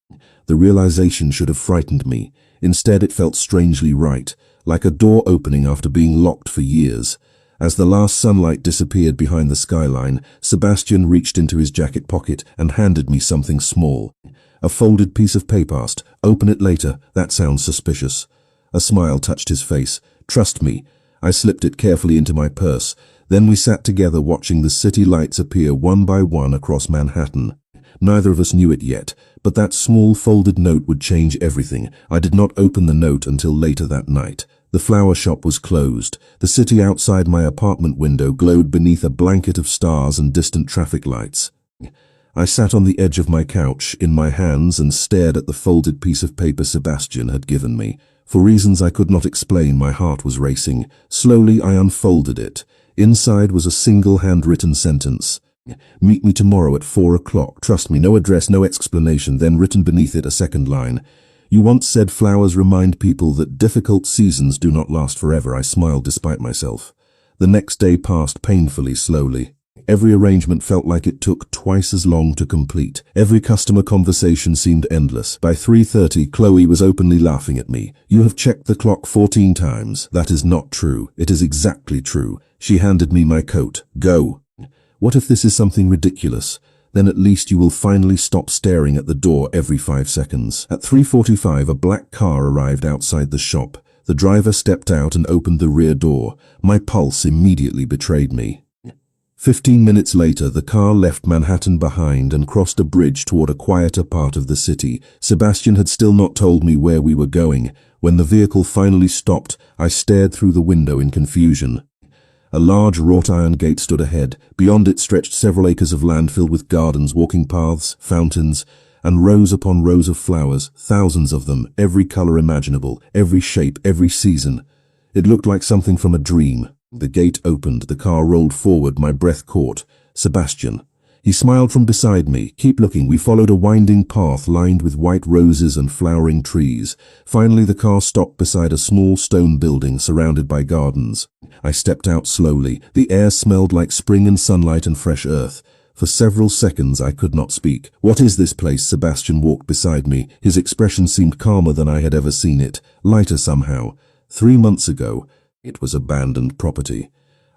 The realization should have frightened me. Instead it felt strangely right, like a door opening after being locked for years. As the last sunlight disappeared behind the skyline, Sebastian reached into his jacket pocket and handed me something small. A folded piece of paper. Asked, "Open it later. That sounds suspicious." A smile touched his face. "Trust me." I slipped it carefully into my purse. Then we sat together watching the city lights appear one by one across Manhattan. Neither of us knew it yet, but that small folded note would change everything. I did not open the note until later that night. The flower shop was closed. The city outside my apartment window glowed beneath a blanket of stars and distant traffic lights. I sat on the edge of my couch, in my hands, and stared at the folded piece of paper Sebastian had given me. For reasons I could not explain, my heart was racing. Slowly I unfolded it. Inside was a single handwritten sentence. Meet me tomorrow at 4 o'clock. Trust me, no address, no explanation. Then written beneath it a second line. You once said flowers remind people that difficult seasons do not last forever. I smiled despite myself. The next day passed painfully slowly. Every arrangement felt like it took twice as long to complete. Every customer conversation seemed endless. By 3:30, Chloe was openly laughing at me. You have checked the clock 14 times. That is not true. It is exactly true. She handed me my coat. Go. What if this is something ridiculous? Then at least you will finally stop staring at the door every 5 seconds. At 3:45, a black car arrived outside the shop. The driver stepped out and opened the rear door. My pulse immediately betrayed me. 15 minutes later, the car left Manhattan behind and crossed a bridge toward a quieter part of the city. Sebastian had still not told me where we were going. When the vehicle finally stopped, I stared through the window in confusion. A large wrought-iron gate stood ahead. Beyond it stretched several acres of land filled with gardens, walking paths, fountains, and rows upon rows of flowers, thousands of them, every color imaginable, every shape, every season. It looked like something from a dream. The gate opened, the car rolled forward, my breath caught. Sebastian. He smiled from beside me. Keep looking. We followed a winding path lined with white roses and flowering trees. Finally, the car stopped beside a small stone building surrounded by gardens. I stepped out slowly. The air smelled like spring and sunlight and fresh earth. For several seconds, I could not speak. What is this place? Sebastian walked beside me. His expression seemed calmer than I had ever seen it, lighter somehow. 3 months ago, it was abandoned property.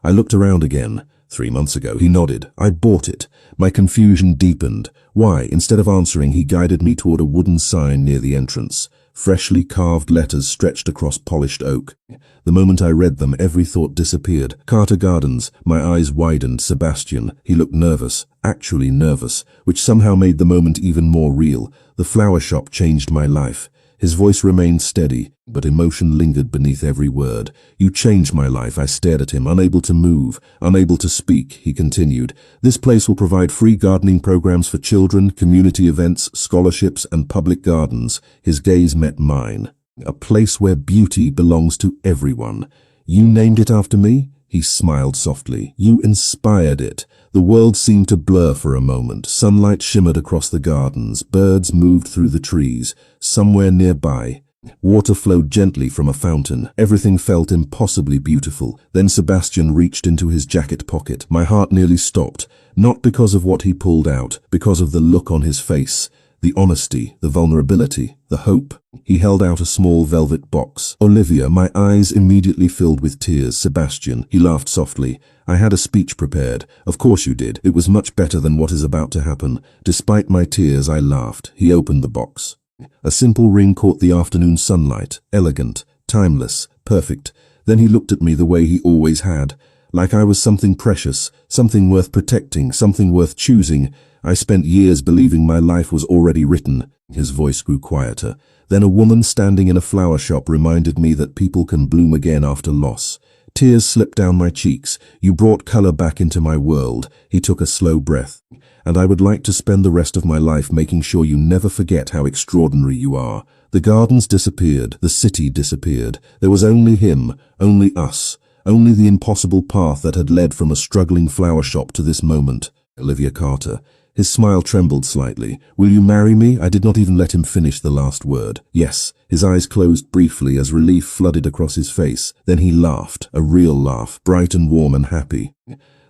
I looked around again. 3 months ago, he nodded. I bought it. My confusion deepened. Why? Instead of answering, he guided me toward a wooden sign near the entrance. Freshly carved letters stretched across polished oak. The moment I read them, every thought disappeared. Carter Gardens. My eyes widened. Sebastian. He looked nervous. Actually nervous, which somehow made the moment even more real. The flower shop changed my life. His voice remained steady, but emotion lingered beneath every word. You changed my life. I stared at him, unable to move, unable to speak. He continued, this place will provide free gardening programs for children, community events, scholarships, and public gardens. His gaze met mine. A place where beauty belongs to everyone. You named it after me? He smiled softly. You inspired it. The world seemed to blur for a moment. Sunlight shimmered across the gardens. Birds moved through the trees. Somewhere nearby, water flowed gently from a fountain. Everything felt impossibly beautiful. Then Sebastian reached into his jacket pocket. My heart nearly stopped. Not because of what he pulled out, because of the look on his face. The honesty, the vulnerability, the hope. He held out a small velvet box. Olivia, my eyes immediately filled with tears. Sebastian, he laughed softly. I had a speech prepared. Of course you did. It was much better than what is about to happen. Despite my tears, I laughed. He opened the box. A simple ring caught the afternoon sunlight. Elegant, timeless, perfect. Then he looked at me the way he always had. Like I was something precious, something worth protecting, something worth choosing. I spent years believing my life was already written. His voice grew quieter. Then a woman standing in a flower shop reminded me that people can bloom again after loss. Tears slipped down my cheeks. You brought color back into my world. He took a slow breath. And I would like to spend the rest of my life making sure you never forget how extraordinary you are. The gardens disappeared. The city disappeared. There was only him, only us, only the impossible path that had led from a struggling flower shop to this moment. Olivia Carter. His smile trembled slightly. Will you marry me? I did not even let him finish the last word. Yes. His eyes closed briefly as relief flooded across his face. Then he laughed, a real laugh, bright and warm and happy.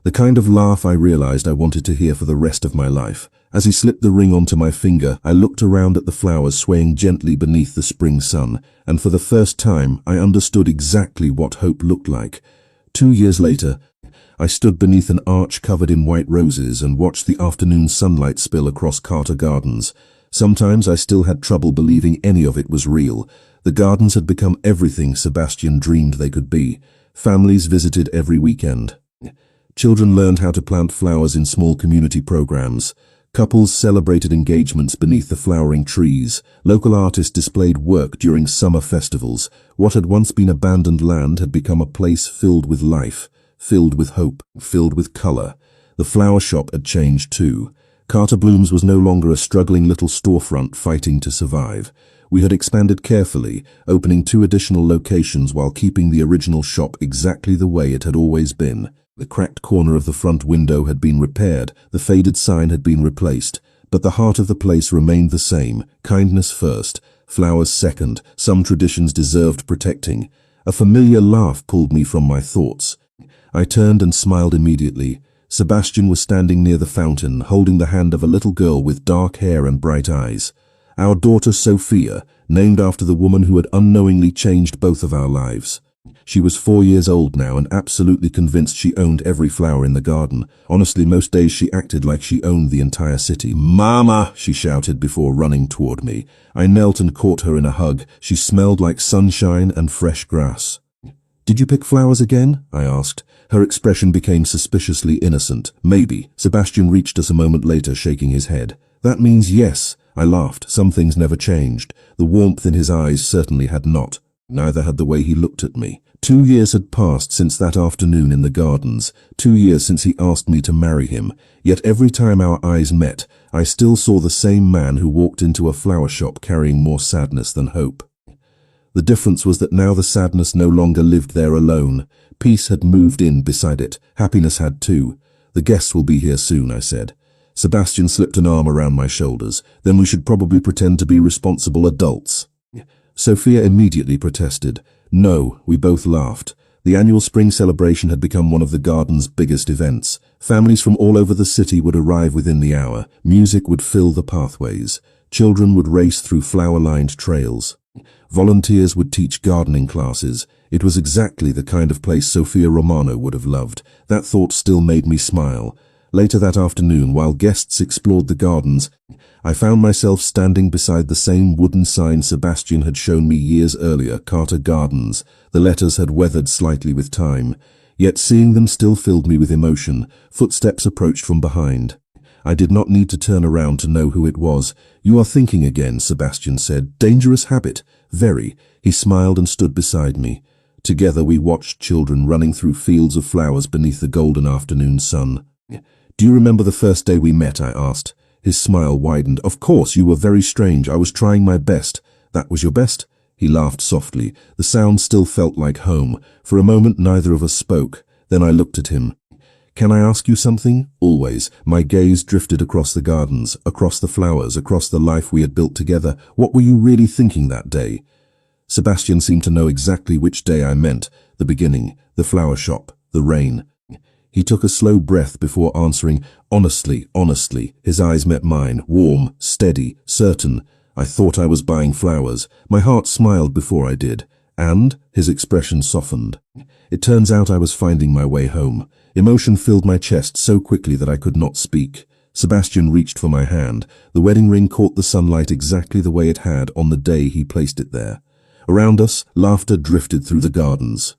The kind of laugh I realized I wanted to hear for the rest of my life. As he slipped the ring onto my finger, I looked around at the flowers swaying gently beneath the spring sun, and for the first time I understood exactly what hope looked like. 2 years later, I stood beneath an arch covered in white roses and watched the afternoon sunlight spill across Carter Gardens. Sometimes I still had trouble believing any of it was real. The gardens had become everything Sebastian dreamed they could be. Families visited every weekend. Children learned how to plant flowers in small community programs. Couples celebrated engagements beneath the flowering trees. Local artists displayed work during summer festivals. What had once been abandoned land had become a place filled with life, filled with hope, filled with color. The flower shop had changed too. Carter Blooms was no longer a struggling little storefront fighting to survive. We had expanded carefully, opening 2 additional locations while keeping the original shop exactly the way it had always been. The cracked corner of the front window had been repaired, the faded sign had been replaced, but the heart of the place remained the same: kindness first, flowers second. Some traditions deserved protecting. A familiar laugh pulled me from my thoughts. I turned and smiled immediately. Sebastian was standing near the fountain, holding the hand of a little girl with dark hair and bright eyes. Our daughter Sophia, named after the woman who had unknowingly changed both of our lives. She was 4 years old now and absolutely convinced she owned every flower in the garden. Honestly, most days she acted like she owned the entire city. "Mama!" she shouted before running toward me. I knelt and caught her in a hug. She smelled like sunshine and fresh grass. "Did you pick flowers again?" I asked. Her expression became suspiciously innocent. "Maybe." Sebastian reached us a moment later, shaking his head. "That means yes." I laughed. Some things never changed. The warmth in his eyes certainly had not. Neither had the way he looked at me. 2 years had passed since that afternoon in the gardens. 2 years since he asked me to marry him. Yet every time our eyes met, I still saw the same man who walked into a flower shop carrying more sadness than hope. The difference was that now the sadness no longer lived there alone. Peace had moved in beside it. Happiness had too. "The guests will be here soon," I said. Sebastian slipped an arm around my shoulders. "Then we should probably pretend to be responsible adults." Sophia immediately protested. "No," we both laughed. The annual spring celebration had become one of the garden's biggest events. Families from all over the city would arrive within the hour. Music would fill the pathways. Children would race through flower-lined trails. Volunteers would teach gardening classes. It was exactly the kind of place Sophia Romano would have loved. That thought still made me smile. Later that afternoon, while guests explored the gardens, I found myself standing beside the same wooden sign Sebastian had shown me years earlier, Carter Gardens. The letters had weathered slightly with time, yet seeing them still filled me with emotion. Footsteps approached from behind. I did not need to turn around to know who it was. "You are thinking again," Sebastian said. "Dangerous habit." "Very." He smiled and stood beside me. Together we watched children running through fields of flowers beneath the golden afternoon sun. "Do you remember the first day we met?" I asked. His smile widened. "Of course, you were very strange. I was trying my best." "That was your best?" He laughed softly. The sound still felt like home. For a moment neither of us spoke. Then I looked at him. "Can I ask you something?" "Always." My gaze drifted across the gardens, across the flowers, across the life we had built together. "What were you really thinking that day?" Sebastian seemed to know exactly which day I meant. The beginning, the flower shop, the rain. He took a slow breath before answering, "Honestly, honestly." His eyes met mine, warm, steady, certain. I thought I was buying flowers. My heart smiled before I did. "And?" His expression softened. "It turns out I was finding my way home." Emotion filled my chest so quickly that I could not speak. Sebastian reached for my hand. The wedding ring caught the sunlight exactly the way it had on the day he placed it there. Around us, laughter drifted through the gardens.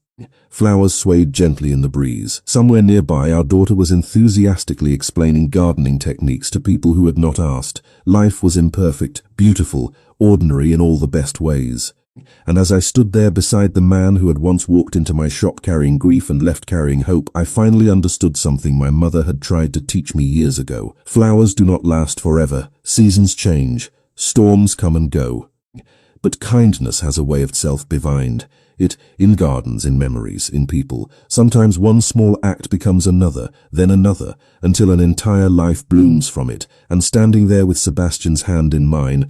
Flowers swayed gently in the breeze. Somewhere nearby, our daughter was enthusiastically explaining gardening techniques to people who had not asked. Life was imperfect, beautiful, ordinary in all the best ways. And as I stood there beside the man who had once walked into my shop carrying grief and left carrying hope, I finally understood something my mother had tried to teach me years ago. Flowers do not last forever. Seasons change. Storms come and go. But kindness has a way of self-divined. In gardens, in memories, in people. Sometimes one small act becomes another, then another, until an entire life blooms from it. And standing there with Sebastian's hand in mine,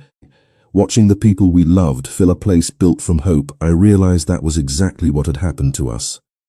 watching the people we loved fill a place built from hope, I realized that was exactly what had happened to us.